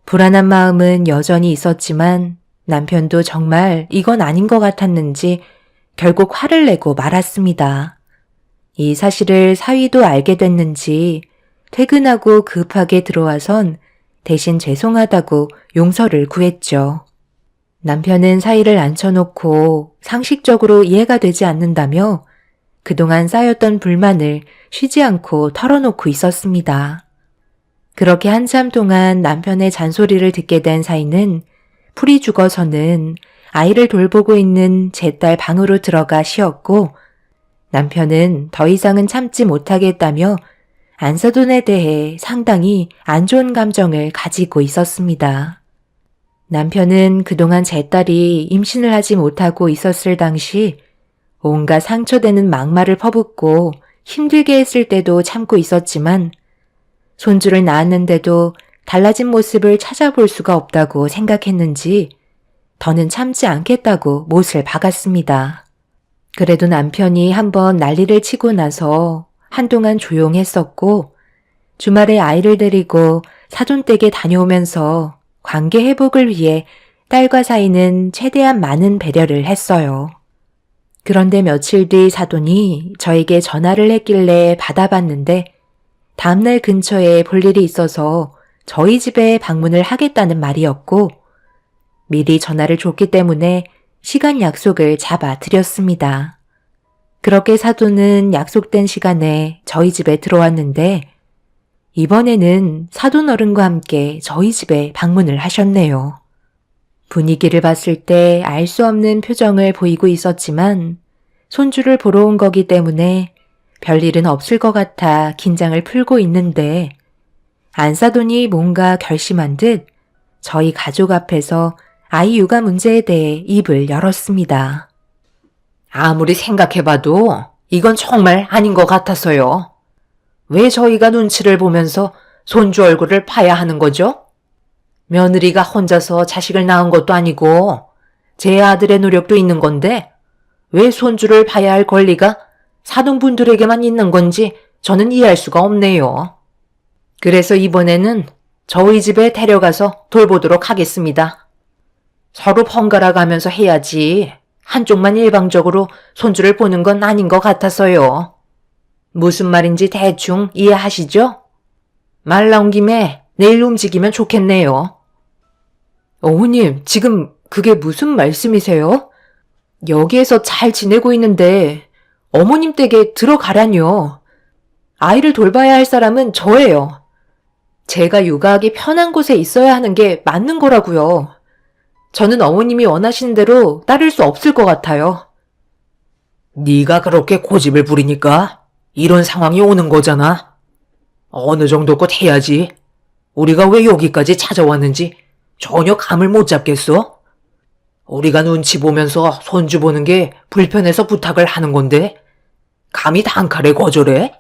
불안한 마음은 여전히 있었지만 남편도 정말 이건 아닌 것 같았는지 결국 화를 내고 말았습니다. 이 사실을 사위도 알게 됐는지 퇴근하고 급하게 들어와선 대신 죄송하다고 용서를 구했죠. 남편은 사위를 앉혀놓고 상식적으로 이해가 되지 않는다며 그동안 쌓였던 불만을 쉬지 않고 털어놓고 있었습니다. 그렇게 한참 동안 남편의 잔소리를 듣게 된 사위는 풀이 죽어서는 아이를 돌보고 있는 제 딸 방으로 들어가 쉬었고 남편은 더 이상은 참지 못하겠다며 안사돈에 대해 상당히 안 좋은 감정을 가지고 있었습니다. 남편은 그동안 제 딸이 임신을 하지 못하고 있었을 당시 온갖 상처되는 막말을 퍼붓고 힘들게 했을 때도 참고 있었지만 손주를 낳았는데도 달라진 모습을 찾아볼 수가 없다고 생각했는지 더는 참지 않겠다고 못을 박았습니다. 그래도 남편이 한번 난리를 치고 나서 한동안 조용했었고 주말에 아이를 데리고 사돈댁에 다녀오면서 관계 회복을 위해 딸과 사이는 최대한 많은 배려를 했어요. 그런데 며칠 뒤 사돈이 저에게 전화를 했길래 받아봤는데 다음날 근처에 볼 일이 있어서 저희 집에 방문을 하겠다는 말이었고 미리 전화를 줬기 때문에 시간 약속을 잡아드렸습니다. 그렇게 사돈은 약속된 시간에 저희 집에 들어왔는데 이번에는 사돈 어른과 함께 저희 집에 방문을 하셨네요. 분위기를 봤을 때 알 수 없는 표정을 보이고 있었지만 손주를 보러 온 거기 때문에 별일은 없을 것 같아 긴장을 풀고 있는데 안사돈이 뭔가 결심한 듯 저희 가족 앞에서 아이 육아 문제에 대해 입을 열었습니다. 아무리 생각해봐도 이건 정말 아닌 것 같아서요. 왜 저희가 눈치를 보면서 손주 얼굴을 봐야 하는 거죠? 며느리가 혼자서 자식을 낳은 것도 아니고 제 아들의 노력도 있는 건데 왜 손주를 봐야 할 권리가 사돈분들에게만 있는 건지 저는 이해할 수가 없네요. 그래서 이번에는 저희 집에 데려가서 돌보도록 하겠습니다. 서로 번갈아 가면서 해야지 한쪽만 일방적으로 손주를 보는 건 아닌 것 같아서요. 무슨 말인지 대충 이해하시죠? 말 나온 김에 내일 움직이면 좋겠네요. 어머님, 지금 그게 무슨 말씀이세요? 여기에서 잘 지내고 있는데 어머님 댁에 들어가라뇨. 아이를 돌봐야 할 사람은 저예요. 제가 육아하기 편한 곳에 있어야 하는 게 맞는 거라고요. 저는 어머님이 원하시는 대로 따를 수 없을 것 같아요. 네가 그렇게 고집을 부리니까 이런 상황이 오는 거잖아. 어느 정도껏 해야지. 우리가 왜 여기까지 찾아왔는지 전혀 감을 못 잡겠어? 우리가 눈치 보면서 손주 보는 게 불편해서 부탁을 하는 건데 감히 단칼에 거절해?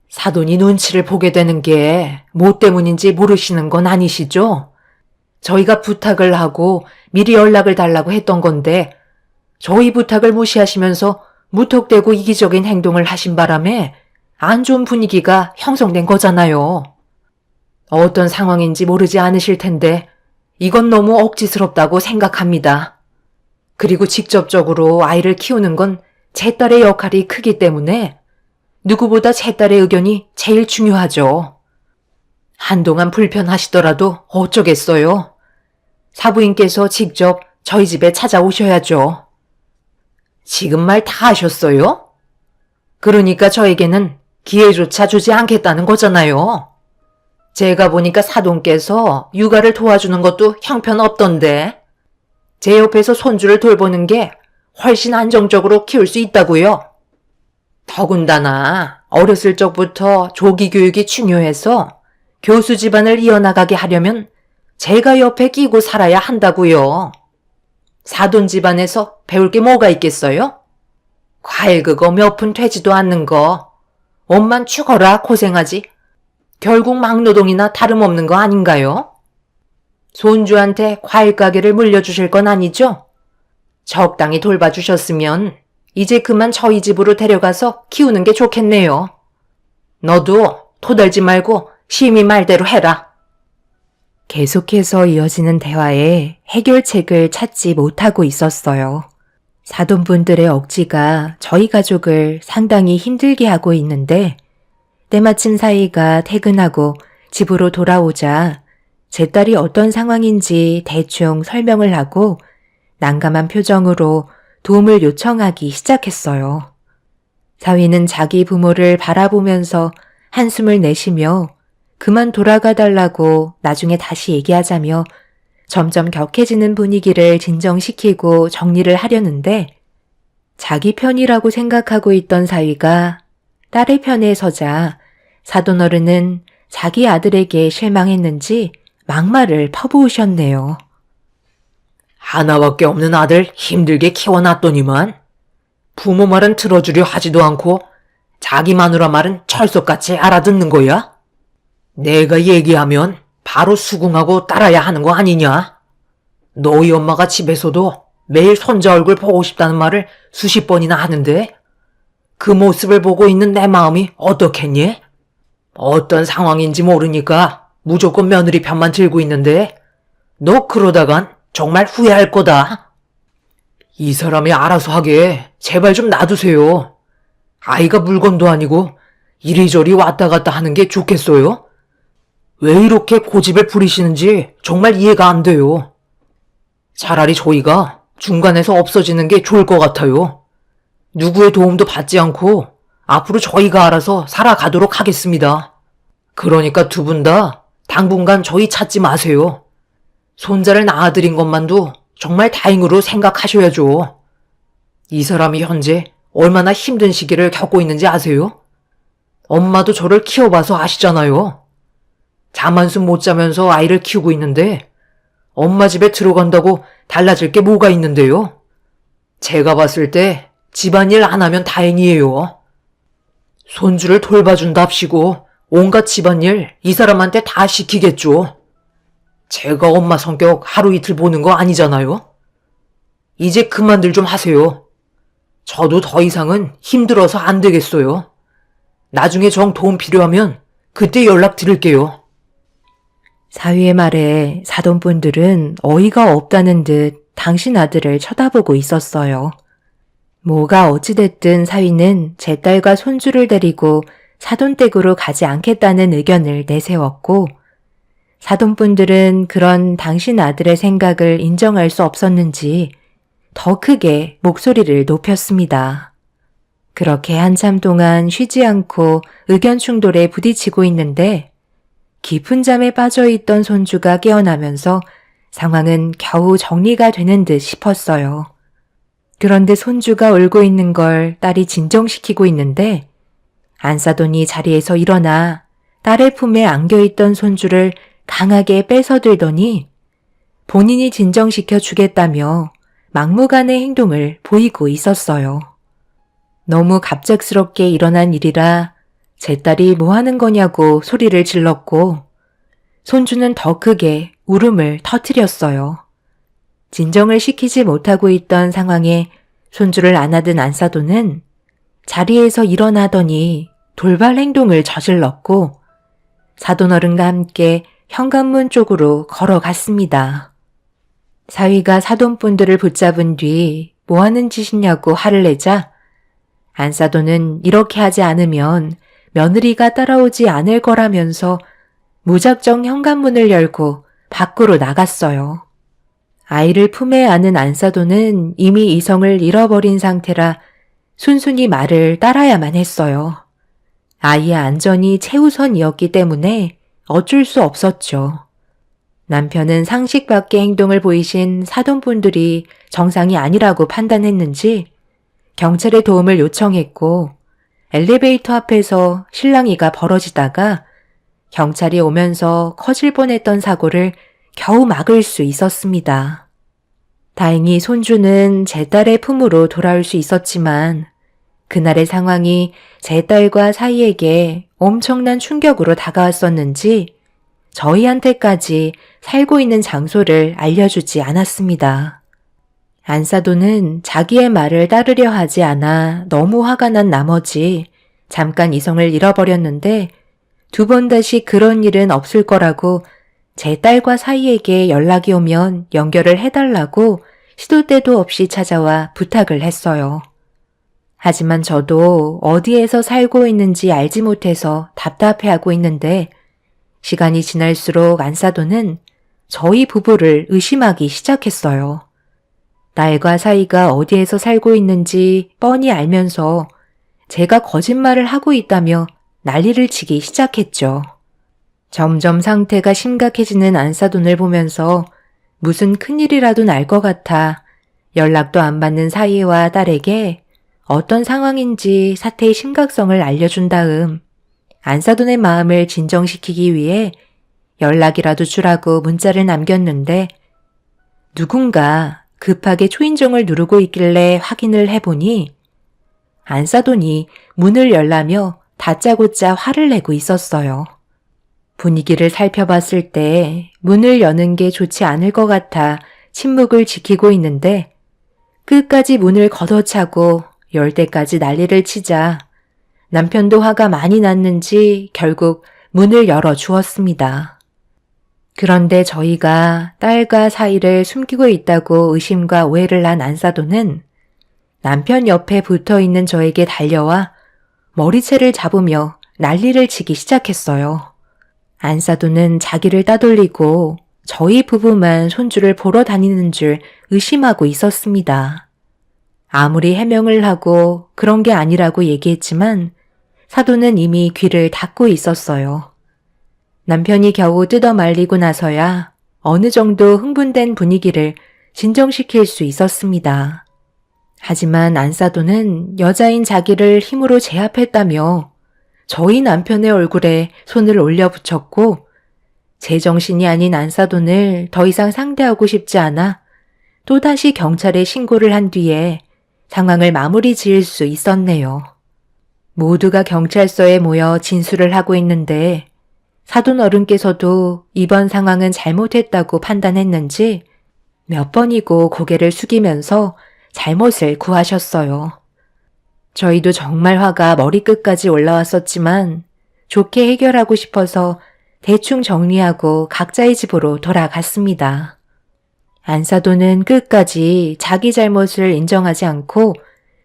사돈이 눈치를 보게 되는 게 뭐 때문인지 모르시는 건 아니시죠? 저희가 부탁을 하고 미리 연락을 달라고 했던 건데 저희 부탁을 무시하시면서 무턱대고 이기적인 행동을 하신 바람에 안 좋은 분위기가 형성된 거잖아요. 어떤 상황인지 모르지 않으실 텐데 이건 너무 억지스럽다고 생각합니다. 그리고 직접적으로 아이를 키우는 건 제 딸의 역할이 크기 때문에 누구보다 제 딸의 의견이 제일 중요하죠. 한동안 불편하시더라도 어쩌겠어요. 사부인께서 직접 저희 집에 찾아오셔야죠. 지금 말 다 하셨어요? 그러니까 저에게는 기회조차 주지 않겠다는 거잖아요. 제가 보니까 사돈께서 육아를 도와주는 것도 형편없던데 제 옆에서 손주를 돌보는 게 훨씬 안정적으로 키울 수 있다고요. 더군다나 어렸을 적부터 조기 교육이 중요해서 교수 집안을 이어나가게 하려면 제가 옆에 끼고 살아야 한다고요. 사돈 집안에서 배울 게 뭐가 있겠어요? 과일 그거 몇 푼 되지도 않는 거. 옷만 죽어라 고생하지. 결국 막노동이나 다름없는 거 아닌가요? 손주한테 과일 가게를 물려주실 건 아니죠? 적당히 돌봐주셨으면 이제 그만 저희 집으로 데려가서 키우는 게 좋겠네요. 너도 토달지 말고 심히 말대로 해라. 계속해서 이어지는 대화에 해결책을 찾지 못하고 있었어요. 사돈분들의 억지가 저희 가족을 상당히 힘들게 하고 있는데 때마침 사이가 퇴근하고 집으로 돌아오자 제 딸이 어떤 상황인지 대충 설명을 하고 난감한 표정으로 도움을 요청하기 시작했어요. 사위는 자기 부모를 바라보면서 한숨을 내쉬며 그만 돌아가 달라고 나중에 다시 얘기하자며 점점 격해지는 분위기를 진정시키고 정리를 하려는데 자기 편이라고 생각하고 있던 사위가 딸의 편에 서자 사돈어른은 자기 아들에게 실망했는지 막말을 퍼부으셨네요. 하나밖에 없는 아들 힘들게 키워놨더니만 부모 말은 들어주려 하지도 않고 자기 마누라 말은 철석같이 알아듣는 거야? 내가 얘기하면 바로 수긍하고 따라야 하는 거 아니냐? 너희 엄마가 집에서도 매일 손자 얼굴 보고 싶다는 말을 수십 번이나 하는데 그 모습을 보고 있는 내 마음이 어떻겠니? 어떤 상황인지 모르니까 무조건 며느리 편만 들고 있는데 너 그러다간 정말 후회할 거다. 이 사람이 알아서 하게 제발 좀 놔두세요. 아이가 물건도 아니고 이리저리 왔다 갔다 하는 게 좋겠어요? 왜 이렇게 고집을 부리시는지 정말 이해가 안 돼요. 차라리 저희가 중간에서 없어지는 게 좋을 것 같아요. 누구의 도움도 받지 않고 앞으로 저희가 알아서 살아가도록 하겠습니다. 그러니까 두 분 다 당분간 저희 찾지 마세요. 손자를 낳아드린 것만도 정말 다행으로 생각하셔야죠. 이 사람이 현재 얼마나 힘든 시기를 겪고 있는지 아세요? 엄마도 저를 키워봐서 아시잖아요. 잠 한숨 못 자면서 아이를 키우고 있는데 엄마 집에 들어간다고 달라질 게 뭐가 있는데요? 제가 봤을 때 집안일 안 하면 다행이에요. 손주를 돌봐준답시고 온갖 집안일 이 사람한테 다 시키겠죠. 제가 엄마 성격 하루 이틀 보는 거 아니잖아요. 이제 그만들 좀 하세요. 저도 더 이상은 힘들어서 안 되겠어요. 나중에 정 도움 필요하면 그때 연락 드릴게요. 사위의 말에 사돈분들은 어이가 없다는 듯 당신 아들을 쳐다보고 있었어요. 뭐가 어찌됐든 사위는 제 딸과 손주를 데리고 사돈댁으로 가지 않겠다는 의견을 내세웠고 사돈분들은 그런 당신 아들의 생각을 인정할 수 없었는지 더 크게 목소리를 높였습니다. 그렇게 한참 동안 쉬지 않고 의견 충돌에 부딪히고 있는데 깊은 잠에 빠져있던 손주가 깨어나면서 상황은 겨우 정리가 되는 듯 싶었어요. 그런데 손주가 울고 있는 걸 딸이 진정시키고 있는데 안사돈이 자리에서 일어나 딸의 품에 안겨있던 손주를 강하게 뺏어들더니 본인이 진정시켜 주겠다며 막무가내 행동을 보이고 있었어요. 너무 갑작스럽게 일어난 일이라 제 딸이 뭐 하는 거냐고 소리를 질렀고 손주는 더 크게 울음을 터뜨렸어요. 진정을 시키지 못하고 있던 상황에 손주를 안아든 안사돈은 자리에서 일어나더니 돌발 행동을 저질렀고 사돈어른과 함께 현관문 쪽으로 걸어갔습니다. 사위가 사돈분들을 붙잡은 뒤 뭐 하는 짓이냐고 화를 내자 안사돈은 이렇게 하지 않으면 며느리가 따라오지 않을 거라면서 무작정 현관문을 열고 밖으로 나갔어요. 아이를 품에 안은 안사돈은 이미 이성을 잃어버린 상태라 순순히 말을 따라야만 했어요. 아이의 안전이 최우선이었기 때문에 어쩔 수 없었죠. 남편은 상식 밖의 행동을 보이신 사돈분들이 정상이 아니라고 판단했는지 경찰의 도움을 요청했고 엘리베이터 앞에서 실랑이가 벌어지다가 경찰이 오면서 커질 뻔했던 사고를 겨우 막을 수 있었습니다. 다행히 손주는 제 딸의 품으로 돌아올 수 있었지만 그날의 상황이 제 딸과 사이에게 엄청난 충격으로 다가왔었는지 저희한테까지 살고 있는 장소를 알려주지 않았습니다. 안사돈은 자기의 말을 따르려 하지 않아 너무 화가 난 나머지 잠깐 이성을 잃어버렸는데 2번 다시 그런 일은 없을 거라고 제 딸과 사이에게 연락이 오면 연결을 해달라고 시도 때도 없이 찾아와 부탁을 했어요. 하지만 저도 어디에서 살고 있는지 알지 못해서 답답해하고 있는데 시간이 지날수록 안사돈은 저희 부부를 의심하기 시작했어요. 딸과 사이가 어디에서 살고 있는지 뻔히 알면서 제가 거짓말을 하고 있다며 난리를 치기 시작했죠. 점점 상태가 심각해지는 안사돈을 보면서 무슨 큰일이라도 날 것 같아 연락도 안 받는 사이와 딸에게 어떤 상황인지 사태의 심각성을 알려준 다음 안사돈의 마음을 진정시키기 위해 연락이라도 주라고 문자를 남겼는데 누군가 급하게 초인종을 누르고 있길래 확인을 해보니 안사돈이 문을 열라며 다짜고짜 화를 내고 있었어요. 분위기를 살펴봤을 때 문을 여는 게 좋지 않을 것 같아 침묵을 지키고 있는데 끝까지 문을 걷어차고 열 때까지 난리를 치자 남편도 화가 많이 났는지 결국 문을 열어주었습니다. 그런데 저희가 딸과 사이를 숨기고 있다고 의심과 오해를 난 안사돈은 남편 옆에 붙어있는 저에게 달려와 머리채를 잡으며 난리를 치기 시작했어요. 안사돈은 자기를 따돌리고 저희 부부만 손주를 보러 다니는 줄 의심하고 있었습니다. 아무리 해명을 하고 그런 게 아니라고 얘기했지만 사돈은 이미 귀를 닫고 있었어요. 남편이 겨우 뜯어 말리고 나서야 어느 정도 흥분된 분위기를 진정시킬 수 있었습니다. 하지만 안사돈은 여자인 자기를 힘으로 제압했다며 저희 남편의 얼굴에 손을 올려붙였고 제정신이 아닌 안사돈을 더 이상 상대하고 싶지 않아 또다시 경찰에 신고를 한 뒤에 상황을 마무리 지을 수 있었네요. 모두가 경찰서에 모여 진술을 하고 있는데 사돈 어른께서도 이번 상황은 잘못했다고 판단했는지 몇 번이고 고개를 숙이면서 잘못을 구하셨어요. 저희도 정말 화가 머리끝까지 올라왔었지만 좋게 해결하고 싶어서 대충 정리하고 각자의 집으로 돌아갔습니다. 안사돈은 끝까지 자기 잘못을 인정하지 않고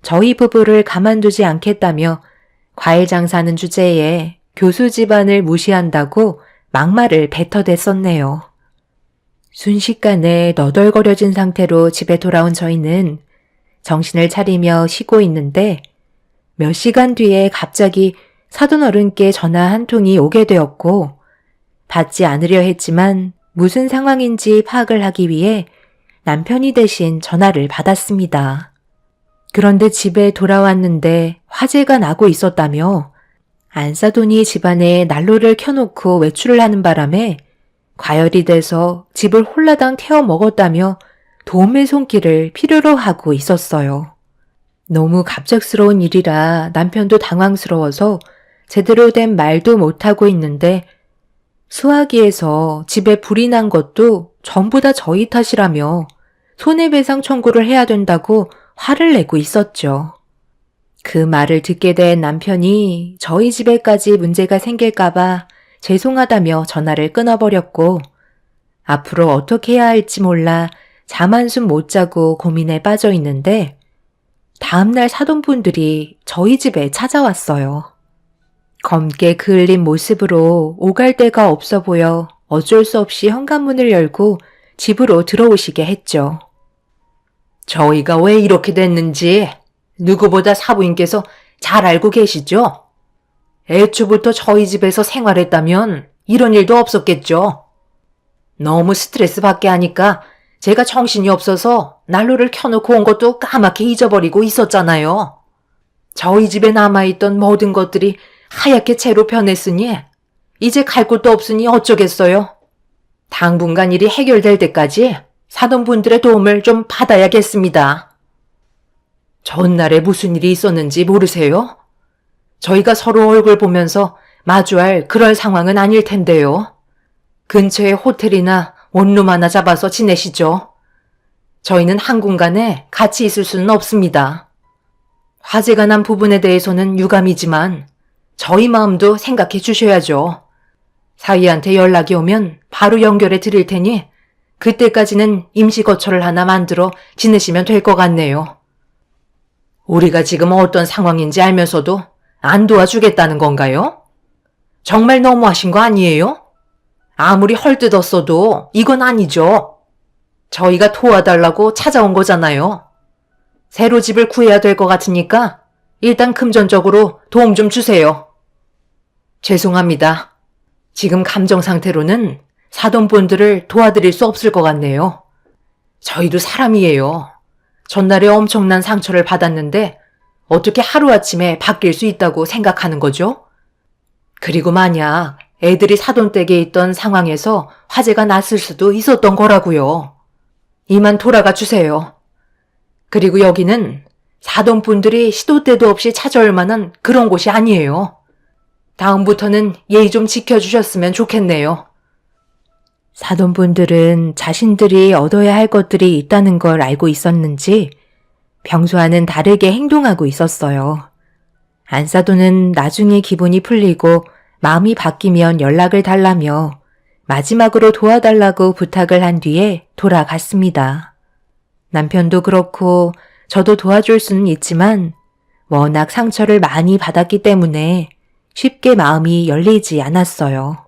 저희 부부를 가만두지 않겠다며 과일 장사하는 주제에 교수 집안을 무시한다고 막말을 뱉어댔었네요. 순식간에 너덜거려진 상태로 집에 돌아온 저희는 정신을 차리며 쉬고 있는데 몇 시간 뒤에 갑자기 사돈 어른께 전화 한 통이 오게 되었고 받지 않으려 했지만 무슨 상황인지 파악을 하기 위해 남편이 대신 전화를 받았습니다. 그런데 집에 돌아왔는데 화재가 나고 있었다며 안사돈이 집안에 난로를 켜놓고 외출을 하는 바람에 과열이 돼서 집을 홀라당 태워 먹었다며 도움의 손길을 필요로 하고 있었어요. 너무 갑작스러운 일이라 남편도 당황스러워서 제대로 된 말도 못하고 있는데 수화기에서 집에 불이 난 것도 전부 다 저희 탓이라며 손해배상 청구를 해야 된다고 화를 내고 있었죠. 그 말을 듣게 된 남편이 저희 집에까지 문제가 생길까봐 죄송하다며 전화를 끊어버렸고 앞으로 어떻게 해야 할지 몰라 잠 한숨 못 자고 고민에 빠져 있는데 다음날 사돈분들이 저희 집에 찾아왔어요. 검게 그을린 모습으로 오갈 데가 없어 보여 어쩔 수 없이 현관문을 열고 집으로 들어오시게 했죠. 저희가 왜 이렇게 됐는지 누구보다 사부인께서 잘 알고 계시죠? 애초부터 저희 집에서 생활했다면 이런 일도 없었겠죠. 너무 스트레스 받게 하니까 제가 정신이 없어서 난로를 켜놓고 온 것도 까맣게 잊어버리고 있었잖아요. 저희 집에 남아있던 모든 것들이 하얗게 채로 변했으니 이제 갈 곳도 없으니 어쩌겠어요. 당분간 일이 해결될 때까지 사돈분들의 도움을 좀 받아야겠습니다. 전날에 무슨 일이 있었는지 모르세요? 저희가 서로 얼굴 보면서 마주할 그럴 상황은 아닐 텐데요. 근처에 호텔이나 원룸 하나 잡아서 지내시죠. 저희는 한 공간에 같이 있을 수는 없습니다. 화재가 난 부분에 대해서는 유감이지만 저희 마음도 생각해 주셔야죠. 사위한테 연락이 오면 바로 연결해 드릴 테니 그때까지는 임시 거처를 하나 만들어 지내시면 될 것 같네요. 우리가 지금 어떤 상황인지 알면서도 안 도와주겠다는 건가요? 정말 너무하신 거 아니에요? 아무리 헐뜯었어도 이건 아니죠. 저희가 도와달라고 찾아온 거잖아요. 새로 집을 구해야 될 것 같으니까 일단 금전적으로 도움 좀 주세요. 죄송합니다. 지금 감정 상태로는 사돈분들을 도와드릴 수 없을 것 같네요. 저희도 사람이에요. 전날에 엄청난 상처를 받았는데 어떻게 하루아침에 바뀔 수 있다고 생각하는 거죠? 그리고 만약 애들이 사돈댁에 있던 상황에서 화재가 났을 수도 있었던 거라고요. 이만 돌아가 주세요. 그리고 여기는 사돈분들이 시도 때도 없이 찾아올 만한 그런 곳이 아니에요. 다음부터는 예의 좀 지켜주셨으면 좋겠네요. 사돈분들은 자신들이 얻어야 할 것들이 있다는 걸 알고 있었는지 평소와는 다르게 행동하고 있었어요. 안사돈은 나중에 기분이 풀리고 마음이 바뀌면 연락을 달라며 마지막으로 도와달라고 부탁을 한 뒤에 돌아갔습니다. 남편도 그렇고 저도 도와줄 수는 있지만 워낙 상처를 많이 받았기 때문에 쉽게 마음이 열리지 않았어요.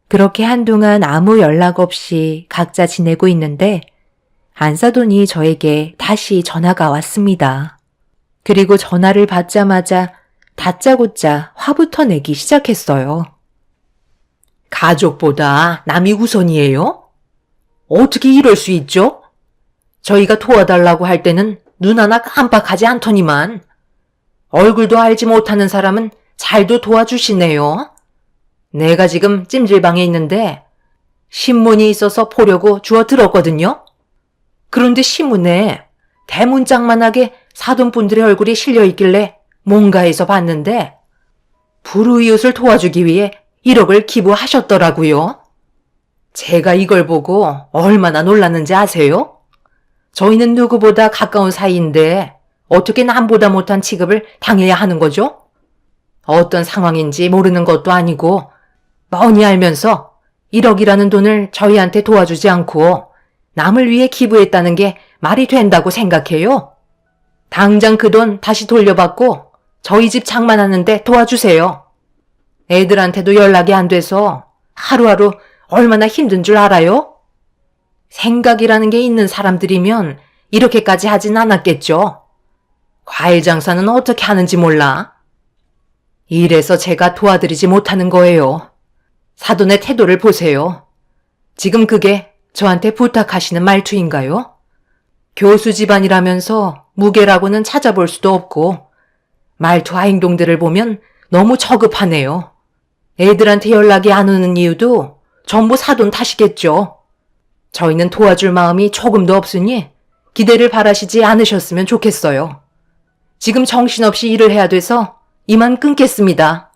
그렇게 한동안 아무 연락 없이 각자 지내고 있는데 안사돈이 저에게 다시 전화가 왔습니다. 그리고 전화를 받자마자 다짜고짜 화부터 내기 시작했어요. 가족보다 남이 우선이에요? 어떻게 이럴 수 있죠? 저희가 도와달라고 할 때는 눈 하나 깜빡하지 않더니만 얼굴도 알지 못하는 사람은 잘도 도와주시네요. 내가 지금 찜질방에 있는데 신문이 있어서 보려고 주워 들었거든요. 그런데 신문에 대문짝만하게 사돈분들의 얼굴이 실려 있길래 뭔가 해서 봤는데 불우이웃을 도와주기 위해 1억을 기부하셨더라고요. 제가 이걸 보고 얼마나 놀랐는지 아세요? 저희는 누구보다 가까운 사이인데 어떻게 남보다 못한 취급을 당해야 하는 거죠? 어떤 상황인지 모르는 것도 아니고 뻔히 알면서 1억이라는 돈을 저희한테 도와주지 않고 남을 위해 기부했다는 게 말이 된다고 생각해요? 당장 그 돈 다시 돌려받고 저희 집 장만하는데 도와주세요. 애들한테도 연락이 안 돼서 하루하루 얼마나 힘든 줄 알아요? 생각이라는 게 있는 사람들이면 이렇게까지 하진 않았겠죠. 과일 장사는 어떻게 하는지 몰라. 이래서 제가 도와드리지 못하는 거예요. 사돈의 태도를 보세요. 지금 그게 저한테 부탁하시는 말투인가요? 교수 집안이라면서 무게라고는 찾아볼 수도 없고 말투와 행동들을 보면 너무 저급하네요. 애들한테 연락이 안 오는 이유도 전부 사돈 탓이겠죠. 저희는 도와줄 마음이 조금도 없으니 기대를 바라시지 않으셨으면 좋겠어요. 지금 정신없이 일을 해야 돼서 이만 끊겠습니다.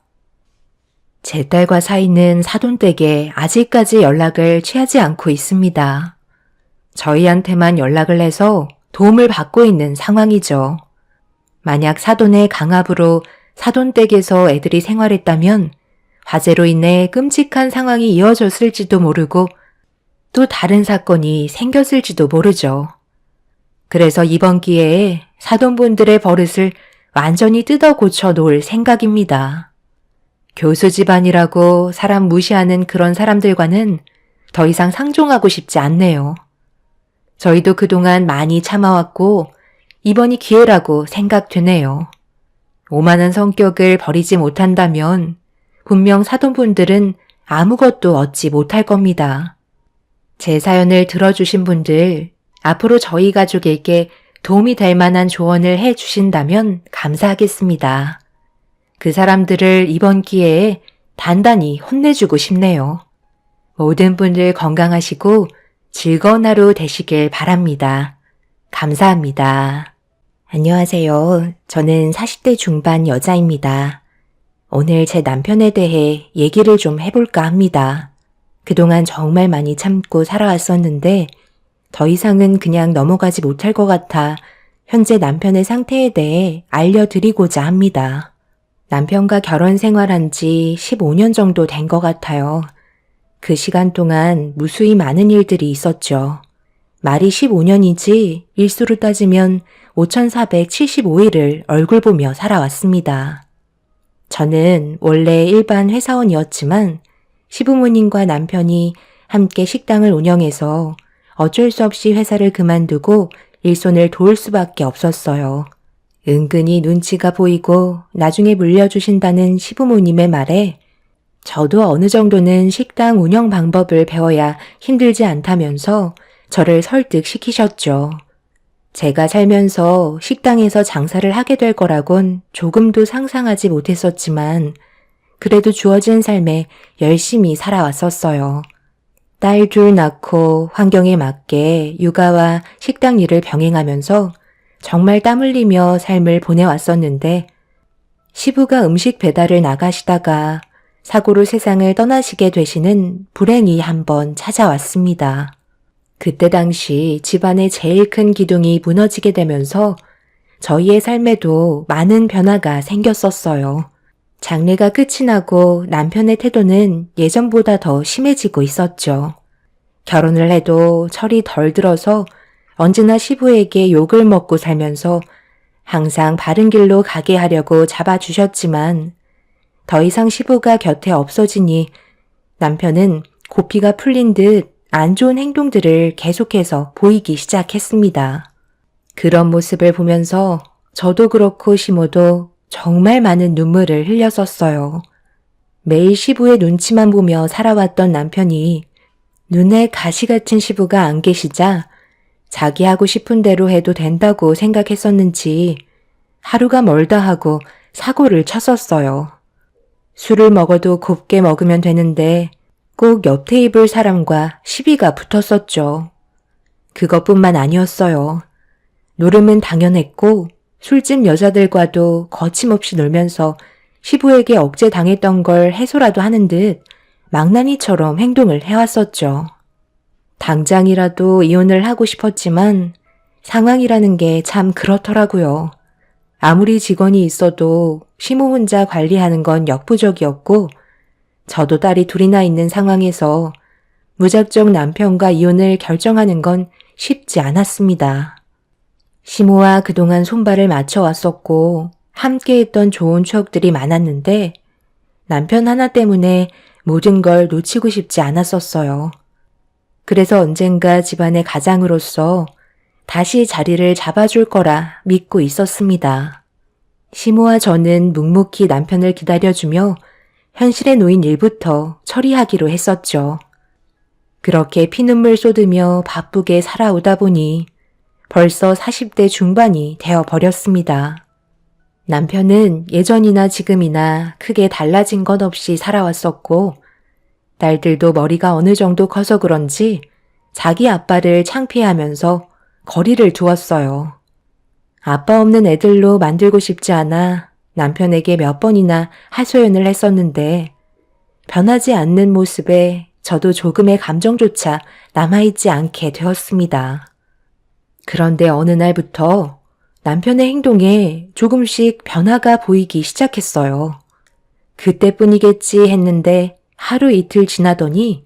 제 딸과 사이는 사돈댁에 아직까지 연락을 취하지 않고 있습니다. 저희한테만 연락을 해서 도움을 받고 있는 상황이죠. 만약 사돈의 강압으로 사돈댁에서 애들이 생활했다면 화재로 인해 끔찍한 상황이 이어졌을지도 모르고 또 다른 사건이 생겼을지도 모르죠. 그래서 이번 기회에 사돈분들의 버릇을 완전히 뜯어 고쳐 놓을 생각입니다. 교수 집안이라고 사람 무시하는 그런 사람들과는 더 이상 상종하고 싶지 않네요. 저희도 그동안 많이 참아왔고 이번이 기회라고 생각되네요. 오만한 성격을 버리지 못한다면 분명 사돈분들은 아무것도 얻지 못할 겁니다. 제 사연을 들어주신 분들, 앞으로 저희 가족에게 도움이 될 만한 조언을 해 주신다면 감사하겠습니다. 그 사람들을 이번 기회에 단단히 혼내주고 싶네요. 모든 분들 건강하시고 즐거운 하루 되시길 바랍니다. 감사합니다. 안녕하세요. 저는 40대 중반 여자입니다. 오늘 제 남편에 대해 얘기를 좀 해볼까 합니다. 그동안 정말 많이 참고 살아왔었는데 더 이상은 그냥 넘어가지 못할 것 같아 현재 남편의 상태에 대해 알려드리고자 합니다. 남편과 결혼 생활한 지 15년 정도 된 것 같아요. 그 시간 동안 무수히 많은 일들이 있었죠. 말이 15년이지 일수로 따지면 5,475일을 얼굴 보며 살아왔습니다. 저는 원래 일반 회사원이었지만 시부모님과 남편이 함께 식당을 운영해서 어쩔 수 없이 회사를 그만두고 일손을 도울 수밖에 없었어요. 은근히 눈치가 보이고 나중에 물려주신다는 시부모님의 말에 저도 어느 정도는 식당 운영 방법을 배워야 힘들지 않다면서 저를 설득시키셨죠. 제가 살면서 식당에서 장사를 하게 될 거라곤 조금도 상상하지 못했었지만 그래도 주어진 삶에 열심히 살아왔었어요. 딸 둘 낳고 환경에 맞게 육아와 식당 일을 병행하면서 정말 땀 흘리며 삶을 보내왔었는데 시부가 음식 배달을 나가시다가 사고로 세상을 떠나시게 되시는 불행이 한번 찾아왔습니다. 그때 당시 집안의 제일 큰 기둥이 무너지게 되면서 저희의 삶에도 많은 변화가 생겼었어요. 장례가 끝이 나고 남편의 태도는 예전보다 더 심해지고 있었죠. 결혼을 해도 철이 덜 들어서 언제나 시부에게 욕을 먹고 살면서 항상 바른 길로 가게 하려고 잡아주셨지만 더 이상 시부가 곁에 없어지니 남편은 고피가 풀린 듯 안 좋은 행동들을 계속해서 보이기 시작했습니다. 그런 모습을 보면서 저도 그렇고 시모도 정말 많은 눈물을 흘렸었어요. 매일 시부의 눈치만 보며 살아왔던 남편이 눈에 가시 같은 시부가 안 계시자 자기 하고 싶은 대로 해도 된다고 생각했었는지 하루가 멀다 하고 사고를 쳤었어요. 술을 먹어도 곱게 먹으면 되는데 꼭 옆 테이블 사람과 시비가 붙었었죠. 그것뿐만 아니었어요. 노름은 당연했고 술집 여자들과도 거침없이 놀면서 시부에게 억제당했던 걸 해소라도 하는 듯 망나니처럼 행동을 해왔었죠. 당장이라도 이혼을 하고 싶었지만 상황이라는 게 참 그렇더라고요. 아무리 직원이 있어도 시모 혼자 관리하는 건 역부족이었고 저도 딸이 둘이나 있는 상황에서 무작정 남편과 이혼을 결정하는 건 쉽지 않았습니다. 시모와 그동안 손발을 맞춰왔었고 함께했던 좋은 추억들이 많았는데 남편 하나 때문에 모든 걸 놓치고 싶지 않았었어요. 그래서 언젠가 집안의 가장으로서 다시 자리를 잡아줄 거라 믿고 있었습니다. 시모와 저는 묵묵히 남편을 기다려주며 현실에 놓인 일부터 처리하기로 했었죠. 그렇게 피눈물 쏟으며 바쁘게 살아오다 보니 벌써 40대 중반이 되어버렸습니다. 남편은 예전이나 지금이나 크게 달라진 것 없이 살아왔었고 딸들도 머리가 어느 정도 커서 그런지 자기 아빠를 창피해하면서 거리를 두었어요. 아빠 없는 애들로 만들고 싶지 않아 남편에게 몇 번이나 하소연을 했었는데 변하지 않는 모습에 저도 조금의 감정조차 남아있지 않게 되었습니다. 그런데 어느 날부터 남편의 행동에 조금씩 변화가 보이기 시작했어요. 그때뿐이겠지 했는데 하루 이틀 지나더니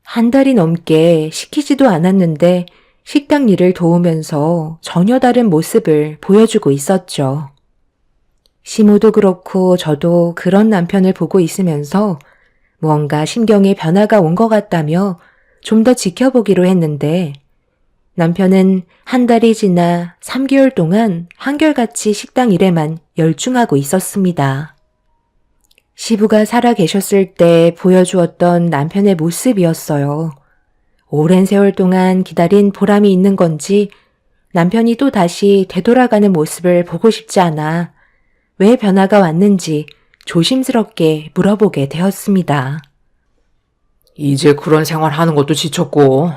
한 달이 넘게 시키지도 않았는데 식당 일을 도우면서 전혀 다른 모습을 보여주고 있었죠. 시모도 그렇고 저도 그런 남편을 보고 있으면서 무언가 심경에 변화가 온 것 같다며 좀 더 지켜보기로 했는데 남편은 한 달이 지나 3개월 동안 한결같이 식당 일에만 열중하고 있었습니다. 시부가 살아 계셨을 때 보여주었던 남편의 모습이었어요. 오랜 세월 동안 기다린 보람이 있는 건지 남편이 또 다시 되돌아가는 모습을 보고 싶지 않아 왜 변화가 왔는지 조심스럽게 물어보게 되었습니다. 이제 그런 생활 하는 것도 지쳤고,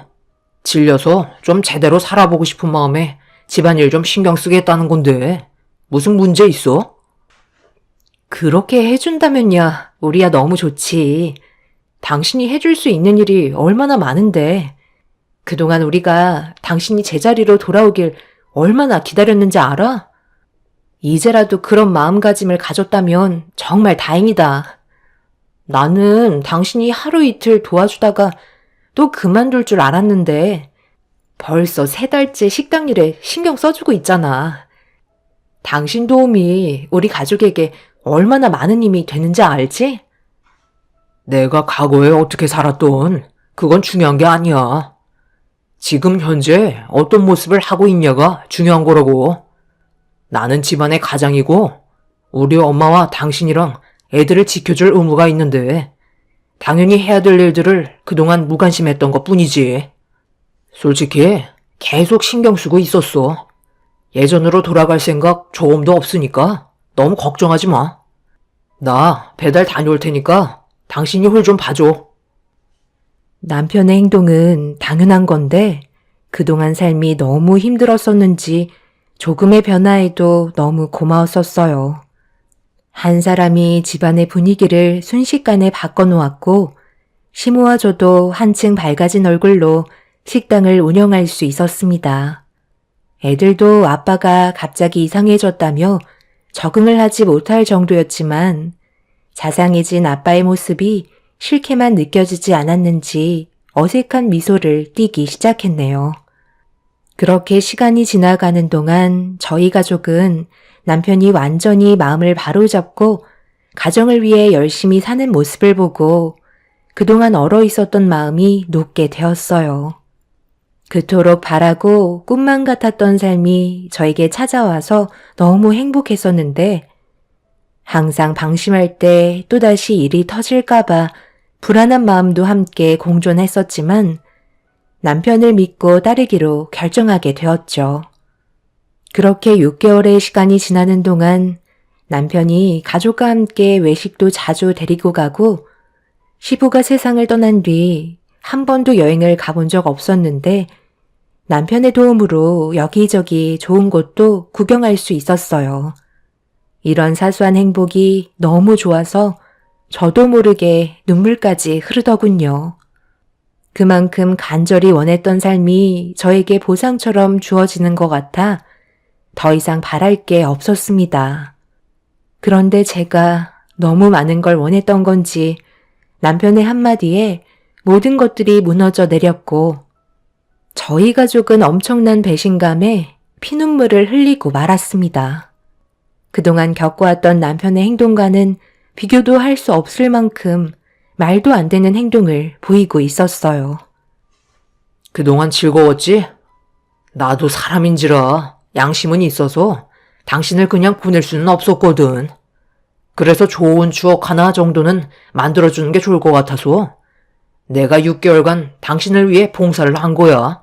질려서 좀 제대로 살아보고 싶은 마음에 집안일 좀 신경 쓰겠다는 건데, 무슨 문제 있어? 그렇게 해준다면야 우리야 너무 좋지. 당신이 해줄 수 있는 일이 얼마나 많은데. 그동안 우리가 당신이 제자리로 돌아오길 얼마나 기다렸는지 알아? 이제라도 그런 마음가짐을 가졌다면 정말 다행이다. 나는 당신이 하루 이틀 도와주다가 또 그만둘 줄 알았는데 벌써 3달째 식당 일에 신경 써주고 있잖아. 당신 도움이 우리 가족에게 얼마나 많은 힘이 되는지 알지? 내가 과거에 어떻게 살았던 그건 중요한 게 아니야. 지금 현재 어떤 모습을 하고 있냐가 중요한 거라고. 나는 집안의 가장이고 우리 엄마와 당신이랑 애들을 지켜줄 의무가 있는데 당연히 해야 될 일들을 그동안 무관심했던 것 뿐이지. 솔직히 계속 신경 쓰고 있었어. 예전으로 돌아갈 생각 조금도 없으니까 너무 걱정하지 마. 나 배달 다녀올 테니까 당신이 홀 좀 봐줘. 남편의 행동은 당연한 건데 그동안 삶이 너무 힘들었었는지 조금의 변화에도 너무 고마웠었어요. 한 사람이 집안의 분위기를 순식간에 바꿔놓았고 시모와 저도 한층 밝아진 얼굴로 식당을 운영할 수 있었습니다. 애들도 아빠가 갑자기 이상해졌다며 적응을 하지 못할 정도였지만 자상해진 아빠의 모습이 싫게만 느껴지지 않았는지 어색한 미소를 띠기 시작했네요. 그렇게 시간이 지나가는 동안 저희 가족은 남편이 완전히 마음을 바로잡고 가정을 위해 열심히 사는 모습을 보고 그동안 얼어 있었던 마음이 녹게 되었어요. 그토록 바라고 꿈만 같았던 삶이 저에게 찾아와서 너무 행복했었는데 항상 방심할 때 또다시 일이 터질까봐 불안한 마음도 함께 공존했었지만 남편을 믿고 따르기로 결정하게 되었죠. 그렇게 6개월의 시간이 지나는 동안 남편이 가족과 함께 외식도 자주 데리고 가고 시부가 세상을 떠난 뒤 한 번도 여행을 가본 적 없었는데 남편의 도움으로 여기저기 좋은 곳도 구경할 수 있었어요. 이런 사소한 행복이 너무 좋아서 저도 모르게 눈물까지 흐르더군요. 그만큼 간절히 원했던 삶이 저에게 보상처럼 주어지는 것 같아 더 이상 바랄 게 없었습니다. 그런데 제가 너무 많은 걸 원했던 건지 남편의 한마디에 모든 것들이 무너져 내렸고 저희 가족은 엄청난 배신감에 피눈물을 흘리고 말았습니다. 그동안 겪어왔던 남편의 행동과는 비교도 할 수 없을 만큼 말도 안 되는 행동을 보이고 있었어요. 그동안 즐거웠지? 나도 사람인지라 양심은 있어서 당신을 그냥 보낼 수는 없었거든. 그래서 좋은 추억 하나 정도는 만들어주는 게 좋을 것 같아서 내가 6개월간 당신을 위해 봉사를 한 거야.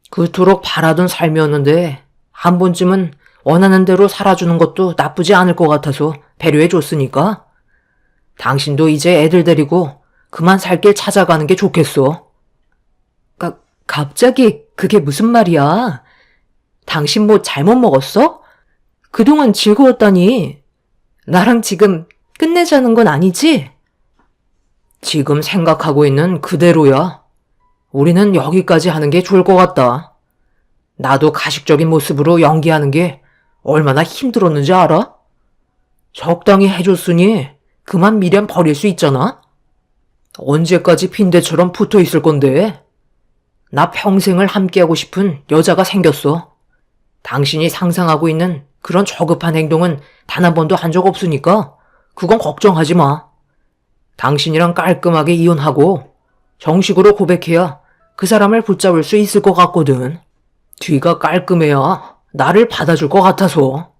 그토록 바라던 삶이었는데 한 번쯤은 원하는 대로 살아주는 것도 나쁘지 않을 것 같아서 배려해줬으니까 당신도 이제 애들 데리고 그만 살 길 찾아가는 게 좋겠어. 갑자기 그게 무슨 말이야? 당신 뭐 잘못 먹었어? 그동안 즐거웠다니. 나랑 지금 끝내자는 건 아니지? 지금 생각하고 있는 그대로야. 우리는 여기까지 하는 게 좋을 것 같다. 나도 가식적인 모습으로 연기하는 게 얼마나 힘들었는지 알아? 적당히 해줬으니 그만 미련 버릴 수 있잖아? 언제까지 빈대처럼 붙어 있을 건데? 나 평생을 함께하고 싶은 여자가 생겼어. 당신이 상상하고 있는 그런 저급한 행동은 단 한 번도 한 적 없으니까 그건 걱정하지 마. 당신이랑 깔끔하게 이혼하고 정식으로 고백해야 그 사람을 붙잡을 수 있을 것 같거든. 뒤가 깔끔해야 나를 받아줄 것 같아서.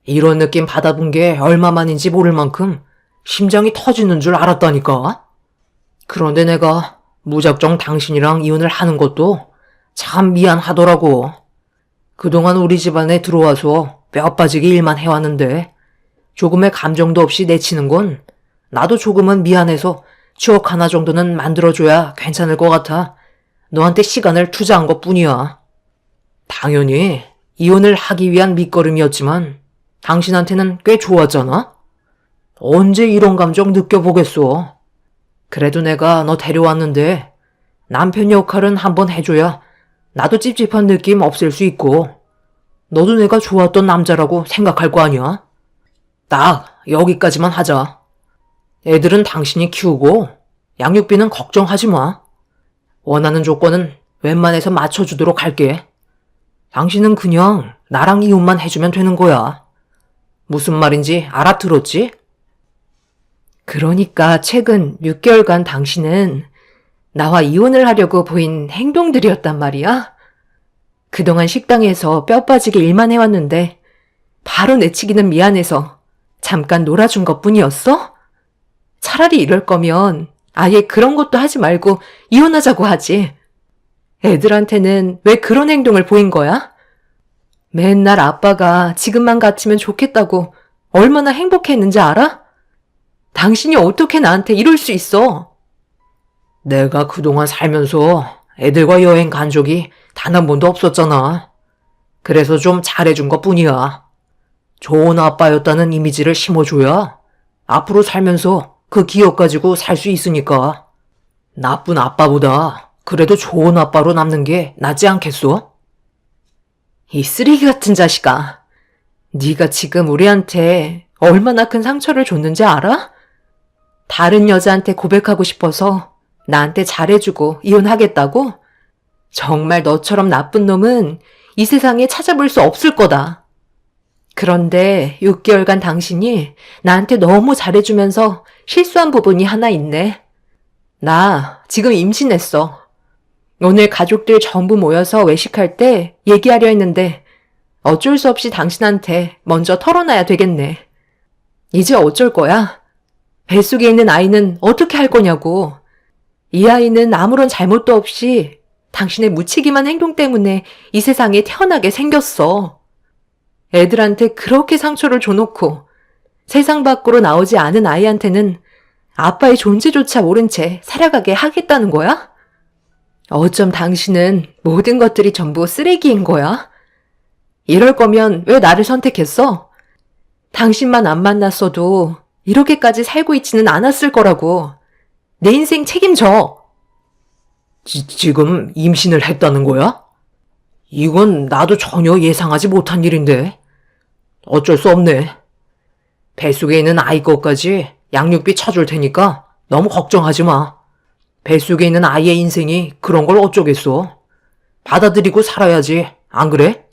이런 느낌 받아본 게 얼마만인지 모를 만큼 심장이 터지는 줄 알았다니까. 그런데 내가 무작정 당신이랑 이혼을 하는 것도 참 미안하더라고. 그동안 우리 집안에 들어와서 뼈 빠지게 일만 해왔는데 조금의 감정도 없이 내치는 건 나도 조금은 미안해서 추억 하나 정도는 만들어줘야 괜찮을 것 같아 너한테 시간을 투자한 것뿐이야. 당연히 이혼을 하기 위한 밑거름이었지만 당신한테는 꽤 좋았잖아? 언제 이런 감정 느껴보겠어. 그래도 내가 너 데려왔는데 남편 역할은 한번 해줘야 나도 찝찝한 느낌 없앨 수 있고 너도 내가 좋았던 남자라고 생각할 거 아니야? 딱 여기까지만 하자. 애들은 당신이 키우고 양육비는 걱정하지 마. 원하는 조건은 웬만해서 맞춰주도록 할게. 당신은 그냥 나랑 이혼만 해주면 되는 거야. 무슨 말인지 알아들었지? 그러니까 최근 6개월간 당신은 나와 이혼을 하려고 보인 행동들이었단 말이야? 그동안 식당에서 뼈 빠지게 일만 해왔는데 바로 내치기는 미안해서 잠깐 놀아준 것뿐이었어? 차라리 이럴 거면 아예 그런 것도 하지 말고 이혼하자고 하지. 애들한테는 왜 그런 행동을 보인 거야? 맨날 아빠가 지금만 같으면 좋겠다고 얼마나 행복했는지 알아? 당신이 어떻게 나한테 이럴 수 있어? 내가 그동안 살면서 애들과 여행 간 적이 단 한 번도 없었잖아. 그래서 좀 잘해준 것뿐이야. 좋은 아빠였다는 이미지를 심어줘야 앞으로 살면서 그 기억 가지고 살 수 있으니까. 나쁜 아빠보다 그래도 좋은 아빠로 남는 게 낫지 않겠어? 이 쓰레기 같은 자식아. 네가 지금 우리한테 얼마나 큰 상처를 줬는지 알아? 다른 여자한테 고백하고 싶어서 나한테 잘해주고 이혼하겠다고? 정말 너처럼 나쁜 놈은 이 세상에 찾아볼 수 없을 거다. 그런데 6개월간 당신이 나한테 너무 잘해주면서 실수한 부분이 하나 있네. 나 지금 임신했어. 오늘 가족들 전부 모여서 외식할 때 얘기하려 했는데 어쩔 수 없이 당신한테 먼저 털어놔야 되겠네. 이제 어쩔 거야? 뱃속에 있는 아이는 어떻게 할 거냐고. 이 아이는 아무런 잘못도 없이 당신의 무책임한 행동 때문에 이 세상에 태어나게 생겼어. 애들한테 그렇게 상처를 줘놓고 세상 밖으로 나오지 않은 아이한테는 아빠의 존재조차 모른 채 살아가게 하겠다는 거야? 어쩜 당신은 모든 것들이 전부 쓰레기인 거야? 이럴 거면 왜 나를 선택했어? 당신만 안 만났어도 이렇게까지 살고 있지는 않았을 거라고. 내 인생 책임져. 지금 임신을 했다는 거야? 이건 나도 전혀 예상하지 못한 일인데. 어쩔 수 없네. 뱃속에 있는 아이 것까지 양육비 쳐줄 테니까 너무 걱정하지 마. 뱃속에 있는 아이의 인생이 그런 걸 어쩌겠어. 받아들이고 살아야지, 안 그래?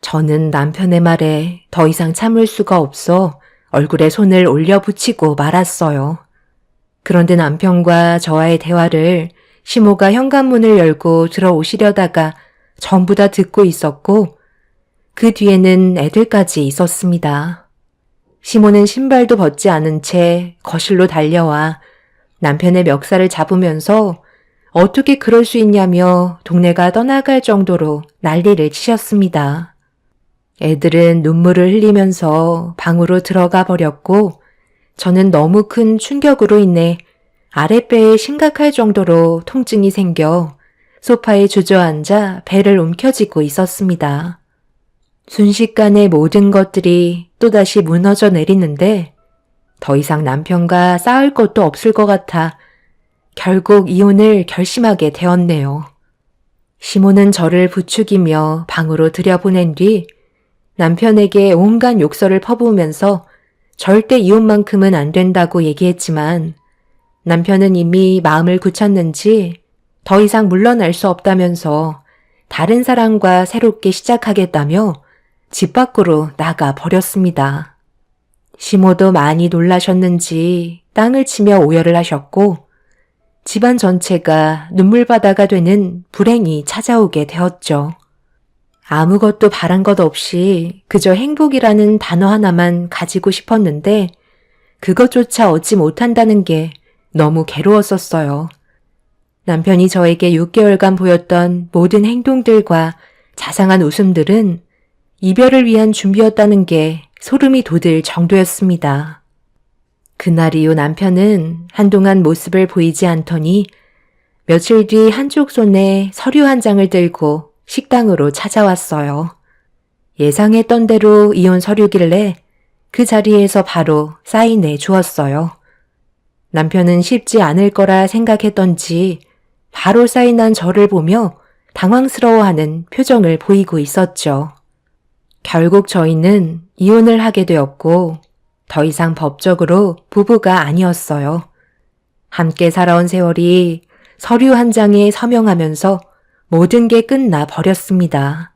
저는 남편의 말에 더 이상 참을 수가 없어 얼굴에 손을 올려붙이고 말았어요. 그런데 남편과 저와의 대화를 시모가 현관문을 열고 들어오시려다가 전부 다 듣고 있었고 그 뒤에는 애들까지 있었습니다. 시모는 신발도 벗지 않은 채 거실로 달려와 남편의 멱살을 잡으면서 어떻게 그럴 수 있냐며 동네가 떠나갈 정도로 난리를 치셨습니다. 애들은 눈물을 흘리면서 방으로 들어가 버렸고 저는 너무 큰 충격으로 인해 아랫배에 심각할 정도로 통증이 생겨 소파에 주저앉아 배를 움켜쥐고 있었습니다. 순식간에 모든 것들이 또다시 무너져 내리는데 더 이상 남편과 싸울 것도 없을 것 같아 결국 이혼을 결심하게 되었네요. 시모는 저를 부추기며 방으로 들여보낸 뒤 남편에게 온갖 욕설을 퍼부으면서 절대 이혼만큼은 안 된다고 얘기했지만 남편은 이미 마음을 굳혔는지 더 이상 물러날 수 없다면서 다른 사람과 새롭게 시작하겠다며 집 밖으로 나가 버렸습니다. 시모도 많이 놀라셨는지 땅을 치며 오열을 하셨고 집안 전체가 눈물바다가 되는 불행이 찾아오게 되었죠. 아무것도 바란 것 없이 그저 행복이라는 단어 하나만 가지고 싶었는데 그것조차 얻지 못한다는 게 너무 괴로웠었어요. 남편이 저에게 6개월간 보였던 모든 행동들과 자상한 웃음들은 이별을 위한 준비였다는 게 소름이 돋을 정도였습니다. 그날 이후 남편은 한동안 모습을 보이지 않더니 며칠 뒤 한쪽 손에 서류 한 장을 들고 식당으로 찾아왔어요. 예상했던 대로 이혼 서류길래 그 자리에서 바로 사인해 주었어요. 남편은 쉽지 않을 거라 생각했던지 바로 사인한 저를 보며 당황스러워하는 표정을 보이고 있었죠. 결국 저희는 이혼을 하게 되었고 더 이상 법적으로 부부가 아니었어요. 함께 살아온 세월이 서류 한 장에 서명하면서 모든 게 끝나 버렸습니다.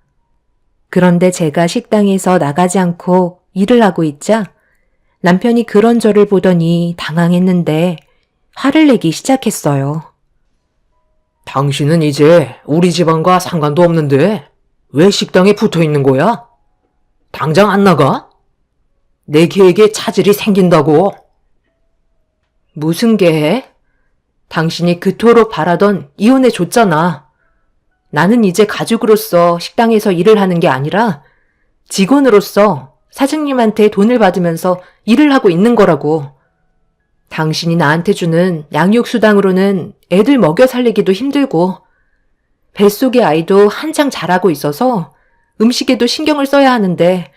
그런데 제가 식당에서 나가지 않고 일을 하고 있자 남편이 그런 저를 보더니 당황했는데 화를 내기 시작했어요. 당신은 이제 우리 집안과 상관도 없는데 왜 식당에 붙어 있는 거야? 당장 안 나가? 내 계획에 차질이 생긴다고. 무슨 계획? 당신이 그토록 바라던 이혼해 줬잖아. 나는 이제 가족으로서 식당에서 일을 하는 게 아니라 직원으로서 사장님한테 돈을 받으면서 일을 하고 있는 거라고. 당신이 나한테 주는 양육수당으로는 애들 먹여 살리기도 힘들고 뱃속의 아이도 한창 자라고 있어서 음식에도 신경을 써야 하는데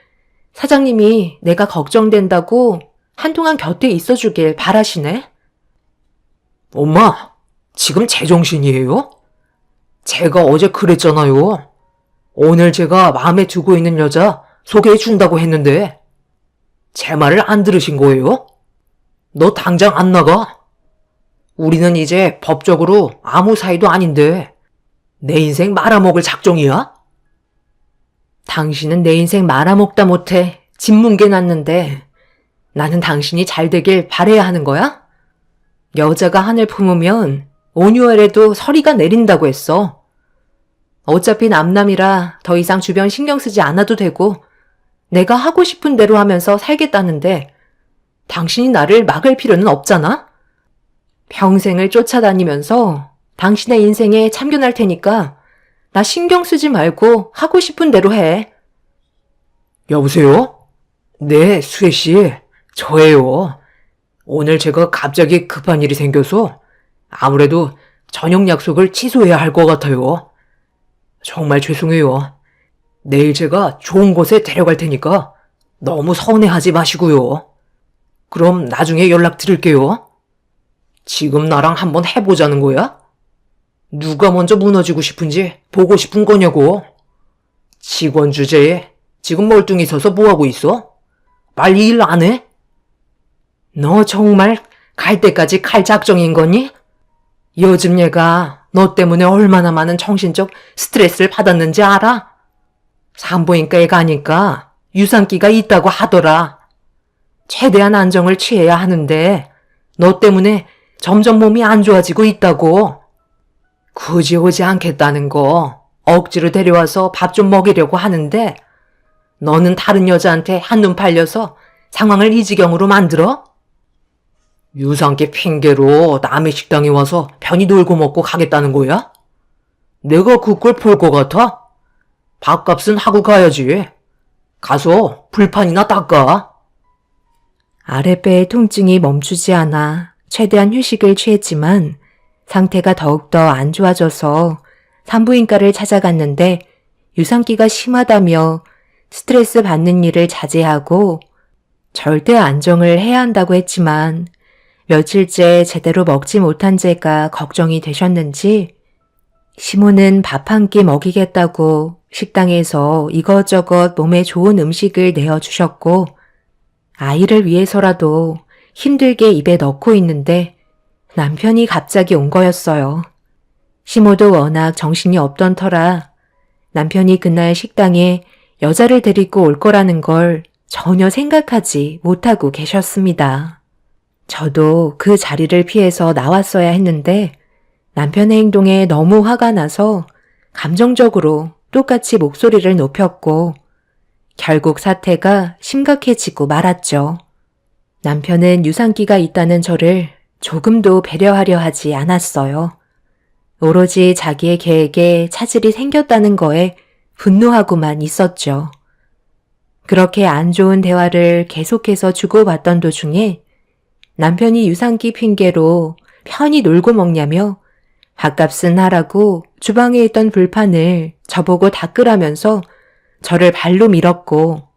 사장님이 내가 걱정된다고 한동안 곁에 있어주길 바라시네. 엄마, 지금 제정신이에요? 제가 어제 그랬잖아요. 오늘 제가 마음에 두고 있는 여자 소개해 준다고 했는데 제 말을 안 들으신 거예요? 너 당장 안 나가? 우리는 이제 법적으로 아무 사이도 아닌데 내 인생 말아먹을 작정이야? 당신은 내 인생 말아먹다 못해 짓뭉개 놨는데 나는 당신이 잘 되길 바라야 하는 거야? 여자가 한을 품으면 온유월에도 서리가 내린다고 했어. 어차피 남남이라 더 이상 주변 신경 쓰지 않아도 되고 내가 하고 싶은 대로 하면서 살겠다는데 당신이 나를 막을 필요는 없잖아? 평생을 쫓아다니면서 당신의 인생에 참견할 테니까 나 신경 쓰지 말고 하고 싶은 대로 해. 여보세요? 네, 수혜 씨. 저예요. 오늘 제가 갑자기 급한 일이 생겨서 아무래도 저녁 약속을 취소해야 할 것 같아요. 정말 죄송해요. 내일 제가 좋은 곳에 데려갈 테니까 너무 서운해하지 마시고요. 그럼 나중에 연락드릴게요. 지금 나랑 한번 해보자는 거야? 누가 먼저 무너지고 싶은지 보고 싶은 거냐고. 직원 주제에 지금 멀뚱히 서서 뭐하고 있어? 빨리 일 안 해? 너 정말 갈 때까지 갈 작정인 거니? 요즘 얘가 너 때문에 얼마나 많은 정신적 스트레스를 받았는지 알아? 산부인과에 가니까 유산기가 있다고 하더라. 최대한 안정을 취해야 하는데 너 때문에 점점 몸이 안 좋아지고 있다고. 굳이 오지 않겠다는 거 억지로 데려와서 밥 좀 먹이려고 하는데 너는 다른 여자한테 한눈 팔려서 상황을 이 지경으로 만들어? 유산기 핑계로 남의 식당에 와서 편히 놀고 먹고 가겠다는 거야? 내가 그걸 볼 것 같아? 밥값은 하고 가야지. 가서 불판이나 닦아. 아랫배의 통증이 멈추지 않아 최대한 휴식을 취했지만 상태가 더욱더 안 좋아져서 산부인과를 찾아갔는데 유산기가 심하다며 스트레스 받는 일을 자제하고 절대 안정을 해야 한다고 했지만 며칠째 제대로 먹지 못한 제가 걱정이 되셨는지 시모는 밥 한 끼 먹이겠다고 식당에서 이것저것 몸에 좋은 음식을 내어주셨고 아이를 위해서라도 힘들게 입에 넣고 있는데 남편이 갑자기 온 거였어요. 시모도 워낙 정신이 없던 터라 남편이 그날 식당에 여자를 데리고 올 거라는 걸 전혀 생각하지 못하고 계셨습니다. 저도 그 자리를 피해서 나왔어야 했는데 남편의 행동에 너무 화가 나서 감정적으로 똑같이 목소리를 높였고 결국 사태가 심각해지고 말았죠. 남편은 유산기가 있다는 저를 조금도 배려하려 하지 않았어요. 오로지 자기의 계획에 차질이 생겼다는 거에 분노하고만 있었죠. 그렇게 안 좋은 대화를 계속해서 주고받던 도중에 남편이 유산기 핑계로 편히 놀고 먹냐며 밥값은 하라고 주방에 있던 불판을 저보고 닦으라면서 저를 발로 밀었고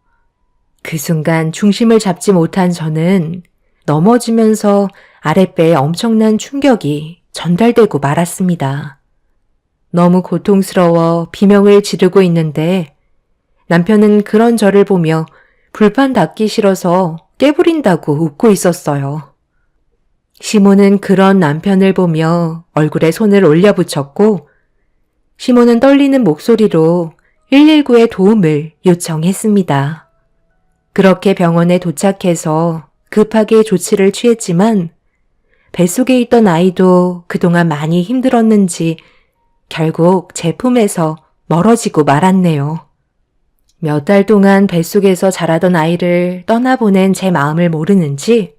그 순간 중심을 잡지 못한 저는 넘어지면서 아랫배에 엄청난 충격이 전달되고 말았습니다. 너무 고통스러워 비명을 지르고 있는데 남편은 그런 저를 보며 불판 닦기 싫어서 깨부린다고 웃고 있었어요. 시모는 그런 남편을 보며 얼굴에 손을 올려붙였고 시모는 떨리는 목소리로 119에 도움을 요청했습니다. 그렇게 병원에 도착해서 급하게 조치를 취했지만 뱃속에 있던 아이도 그동안 많이 힘들었는지 결국 제 품에서 멀어지고 말았네요. 몇 달 동안 뱃속에서 자라던 아이를 떠나보낸 제 마음을 모르는지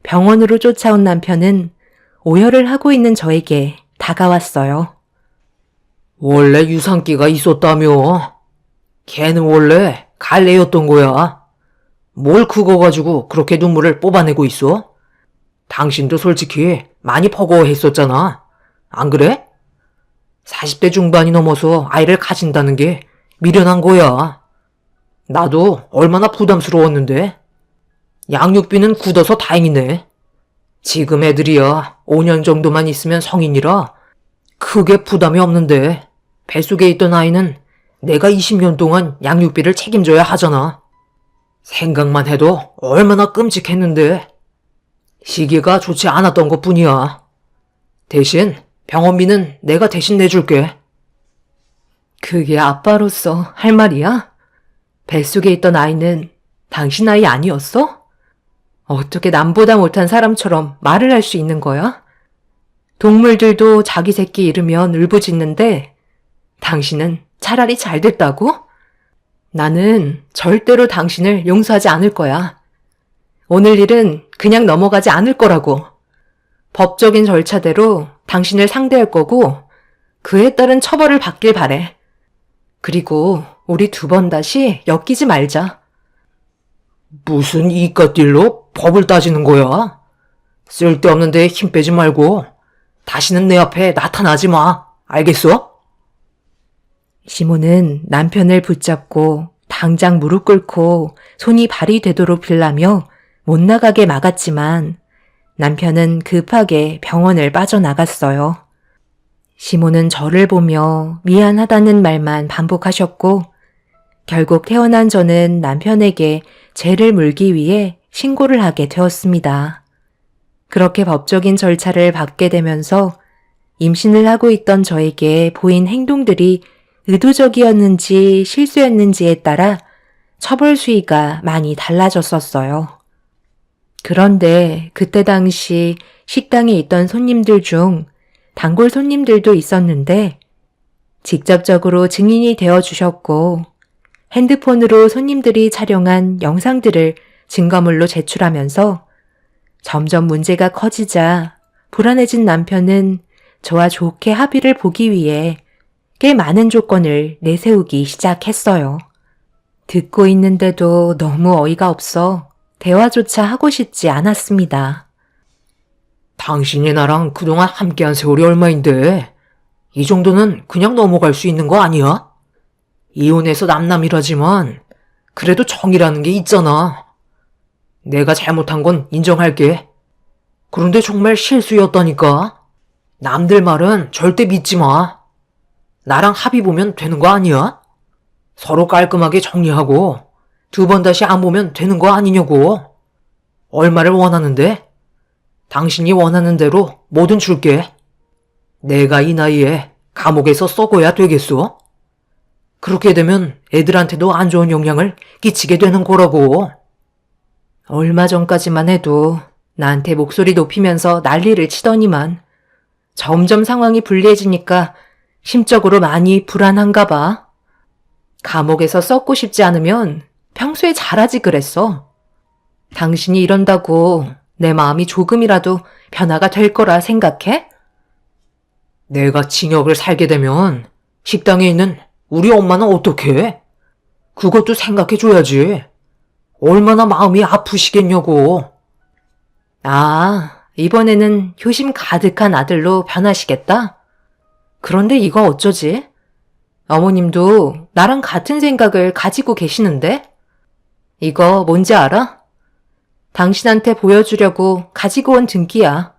병원으로 쫓아온 남편은 오열을 하고 있는 저에게 다가왔어요. 원래 유산기가 있었다며. 걔는 원래 갈래였던 거야. 뭘 그거 가지고 그렇게 눈물을 뽑아내고 있어? 당신도 솔직히 많이 버거워했었잖아. 안 그래? 40대 중반이 넘어서 아이를 가진다는 게 미련한 거야. 나도 얼마나 부담스러웠는데. 양육비는 굳어서 다행이네. 지금 애들이야 5년 정도만 있으면 성인이라 크게 부담이 없는데 뱃속에 있던 아이는 내가 20년 동안 양육비를 책임져야 하잖아. 생각만 해도 얼마나 끔찍했는데. 시기가 좋지 않았던 것뿐이야. 대신 병원비는 내가 대신 내줄게. 그게 아빠로서 할 말이야? 뱃속에 있던 아이는 당신 아이 아니었어? 어떻게 남보다 못한 사람처럼 말을 할 수 있는 거야? 동물들도 자기 새끼 잃으면 울부짖는데 당신은 차라리 잘 됐다고? 나는 절대로 당신을 용서하지 않을 거야. 오늘 일은 그냥 넘어가지 않을 거라고. 법적인 절차대로 당신을 상대할 거고 그에 따른 처벌을 받길 바래. 그리고 우리 2번 다시 엮이지 말자. 무슨 이깟딜로 법을 따지는 거야? 쓸데없는 데에 힘 빼지 말고 다시는 내 앞에 나타나지 마. 알겠어? 시모는 남편을 붙잡고 당장 무릎 꿇고 손이 발이 되도록 빌라며 못 나가게 막았지만 남편은 급하게 병원을 빠져나갔어요. 시모는 저를 보며 미안하다는 말만 반복하셨고 결국 태어난 저는 남편에게 죄를 물기 위해 신고를 하게 되었습니다. 그렇게 법적인 절차를 밟게 되면서 임신을 하고 있던 저에게 보인 행동들이 의도적이었는지 실수였는지에 따라 처벌 수위가 많이 달라졌었어요. 그런데 그때 당시 식당에 있던 손님들 중 단골 손님들도 있었는데 직접적으로 증인이 되어주셨고 핸드폰으로 손님들이 촬영한 영상들을 증거물로 제출하면서 점점 문제가 커지자 불안해진 남편은 저와 좋게 합의를 보기 위해 꽤 많은 조건을 내세우기 시작했어요. 듣고 있는데도 너무 어이가 없어 대화조차 하고 싶지 않았습니다. 당신이 나랑 그동안 함께한 세월이 얼마인데 이 정도는 그냥 넘어갈 수 있는 거 아니야? 이혼해서 남남이라지만 그래도 정이라는 게 있잖아. 내가 잘못한 건 인정할게. 그런데 정말 실수였다니까. 남들 말은 절대 믿지 마. 나랑 합의 보면 되는 거 아니야? 서로 깔끔하게 정리하고 2번 다시 안 보면 되는 거 아니냐고. 얼마를 원하는데? 당신이 원하는 대로 뭐든 줄게. 내가 이 나이에 감옥에서 썩어야 되겠어? 그렇게 되면 애들한테도 안 좋은 영향을 끼치게 되는 거라고. 얼마 전까지만 해도 나한테 목소리 높이면서 난리를 치더니만 점점 상황이 불리해지니까 심적으로 많이 불안한가 봐. 감옥에서 썩고 싶지 않으면 평소에 잘하지 그랬어. 당신이 이런다고 내 마음이 조금이라도 변화가 될 거라 생각해? 내가 징역을 살게 되면 식당에 있는 우리 엄마는 어떡해? 그것도 생각해줘야지. 얼마나 마음이 아프시겠냐고. 아, 이번에는 효심 가득한 아들로 변하시겠다? 그런데 이거 어쩌지? 어머님도 나랑 같은 생각을 가지고 계시는데? 이거 뭔지 알아? 당신한테 보여주려고 가지고 온 등기야.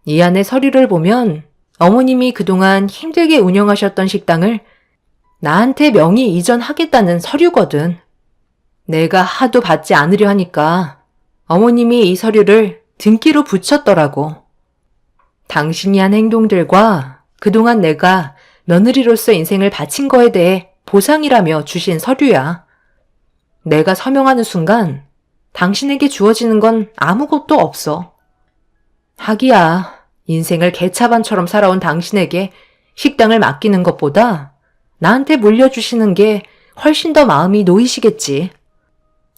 이 안에 서류를 보면 어머님이 그동안 힘들게 운영하셨던 식당을 나한테 명의 이전하겠다는 서류거든. 내가 하도 받지 않으려 하니까 어머님이 이 서류를 등기로 붙였더라고. 당신이 한 행동들과 그동안 내가 며느리로서 인생을 바친 거에 대해 보상이라며 주신 서류야. 내가 서명하는 순간 당신에게 주어지는 건 아무것도 없어. 하기야, 인생을 개차반처럼 살아온 당신에게 식당을 맡기는 것보다 나한테 물려주시는 게 훨씬 더 마음이 놓이시겠지.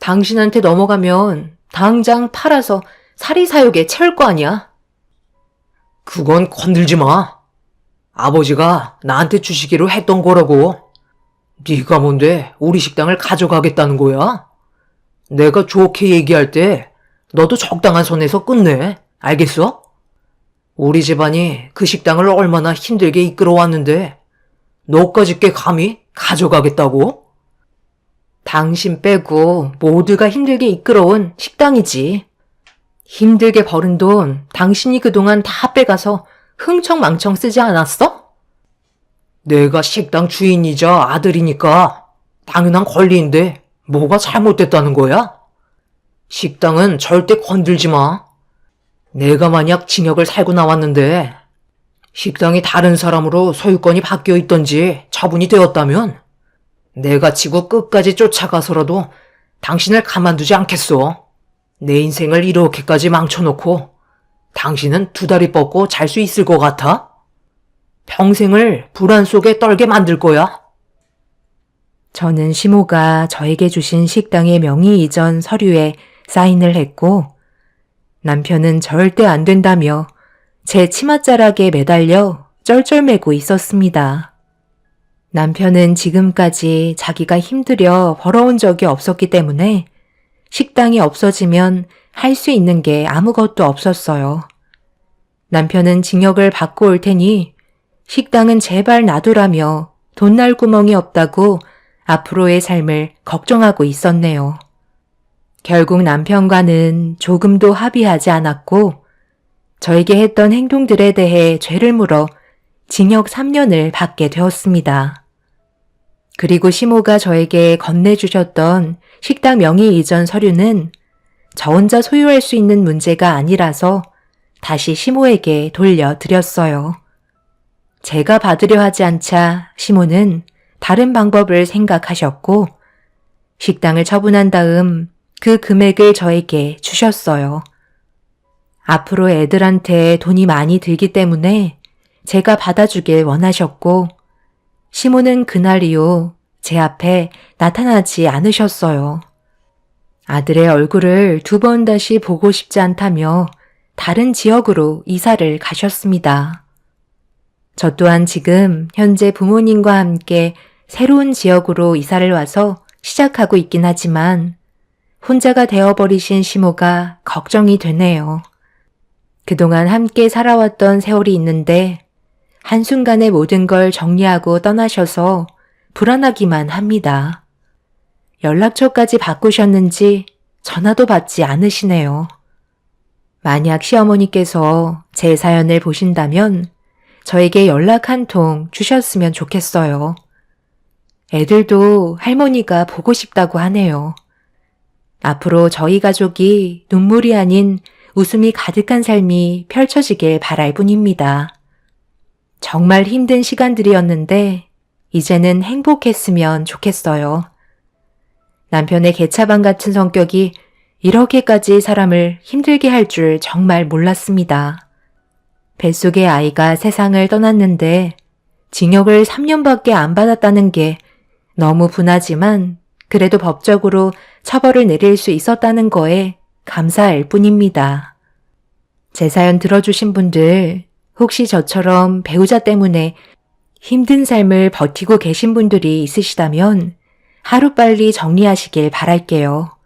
당신한테 넘어가면 당장 팔아서 사리사욕에 채울 거 아니야? 그건 건들지 마. 아버지가 나한테 주시기로 했던 거라고. 네가 뭔데 우리 식당을 가져가겠다는 거야? 내가 좋게 얘기할 때 너도 적당한 선에서 끝내. 알겠어? 우리 집안이 그 식당을 얼마나 힘들게 이끌어왔는데 너까지 꽤 감히 가져가겠다고? 당신 빼고 모두가 힘들게 이끌어온 식당이지. 힘들게 벌은 돈 당신이 그동안 다 빼가서 흥청망청 쓰지 않았어? 내가 식당 주인이자 아들이니까 당연한 권리인데 뭐가 잘못됐다는 거야? 식당은 절대 건들지 마. 내가 만약 징역을 살고 나왔는데 식당이 다른 사람으로 소유권이 바뀌어 있던지 처분이 되었다면 내가 지구 끝까지 쫓아가서라도 당신을 가만두지 않겠어. 내 인생을 이렇게까지 망쳐놓고 당신은 두 다리 뻗고 잘 수 있을 것 같아? 평생을 불안 속에 떨게 만들 거야. 저는 시모가 저에게 주신 식당의 명의 이전 서류에 사인을 했고 남편은 절대 안 된다며 제 치맛자락에 매달려 쩔쩔매고 있었습니다. 남편은 지금까지 자기가 힘들여 벌어온 적이 없었기 때문에 식당이 없어지면 할 수 있는 게 아무것도 없었어요. 남편은 징역을 받고 올 테니 식당은 제발 놔두라며 돈 날 구멍이 없다고 앞으로의 삶을 걱정하고 있었네요. 결국 남편과는 조금도 합의하지 않았고 저에게 했던 행동들에 대해 죄를 물어 징역 3년을 받게 되었습니다. 그리고 시모가 저에게 건네주셨던 식당 명의 이전 서류는 저 혼자 소유할 수 있는 문제가 아니라서 다시 시모에게 돌려드렸어요. 제가 받으려 하지 않자 시모는 다른 방법을 생각하셨고 식당을 처분한 다음 그 금액을 저에게 주셨어요. 앞으로 애들한테 돈이 많이 들기 때문에 제가 받아주길 원하셨고 시모는 그날 이후 제 앞에 나타나지 않으셨어요. 아들의 얼굴을 두 번 다시 보고 싶지 않다며 다른 지역으로 이사를 가셨습니다. 저 또한 지금 현재 부모님과 함께 새로운 지역으로 이사를 와서 시작하고 있긴 하지만 혼자가 되어버리신 시모가 걱정이 되네요. 그동안 함께 살아왔던 세월이 있는데 한순간에 모든 걸 정리하고 떠나셔서 불안하기만 합니다. 연락처까지 바꾸셨는지 전화도 받지 않으시네요. 만약 시어머니께서 제 사연을 보신다면 저에게 연락 한 통 주셨으면 좋겠어요. 애들도 할머니가 보고 싶다고 하네요. 앞으로 저희 가족이 눈물이 아닌 웃음이 가득한 삶이 펼쳐지길 바랄 뿐입니다. 정말 힘든 시간들이었는데 이제는 행복했으면 좋겠어요. 남편의 개차반 같은 성격이 이렇게까지 사람을 힘들게 할 줄 정말 몰랐습니다. 뱃속의 아이가 세상을 떠났는데 징역을 3년밖에 안 받았다는 게 너무 분하지만 그래도 법적으로 처벌을 내릴 수 있었다는 거에 감사할 뿐입니다. 제 사연 들어주신 분들 혹시 저처럼 배우자 때문에 힘든 삶을 버티고 계신 분들이 있으시다면 하루빨리 정리하시길 바랄게요.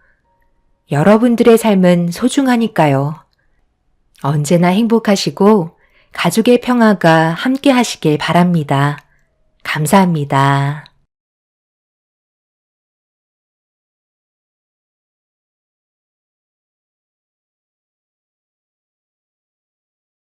여러분들의 삶은 소중하니까요. 언제나 행복하시고 가족의 평화가 함께 하시길 바랍니다. 감사합니다.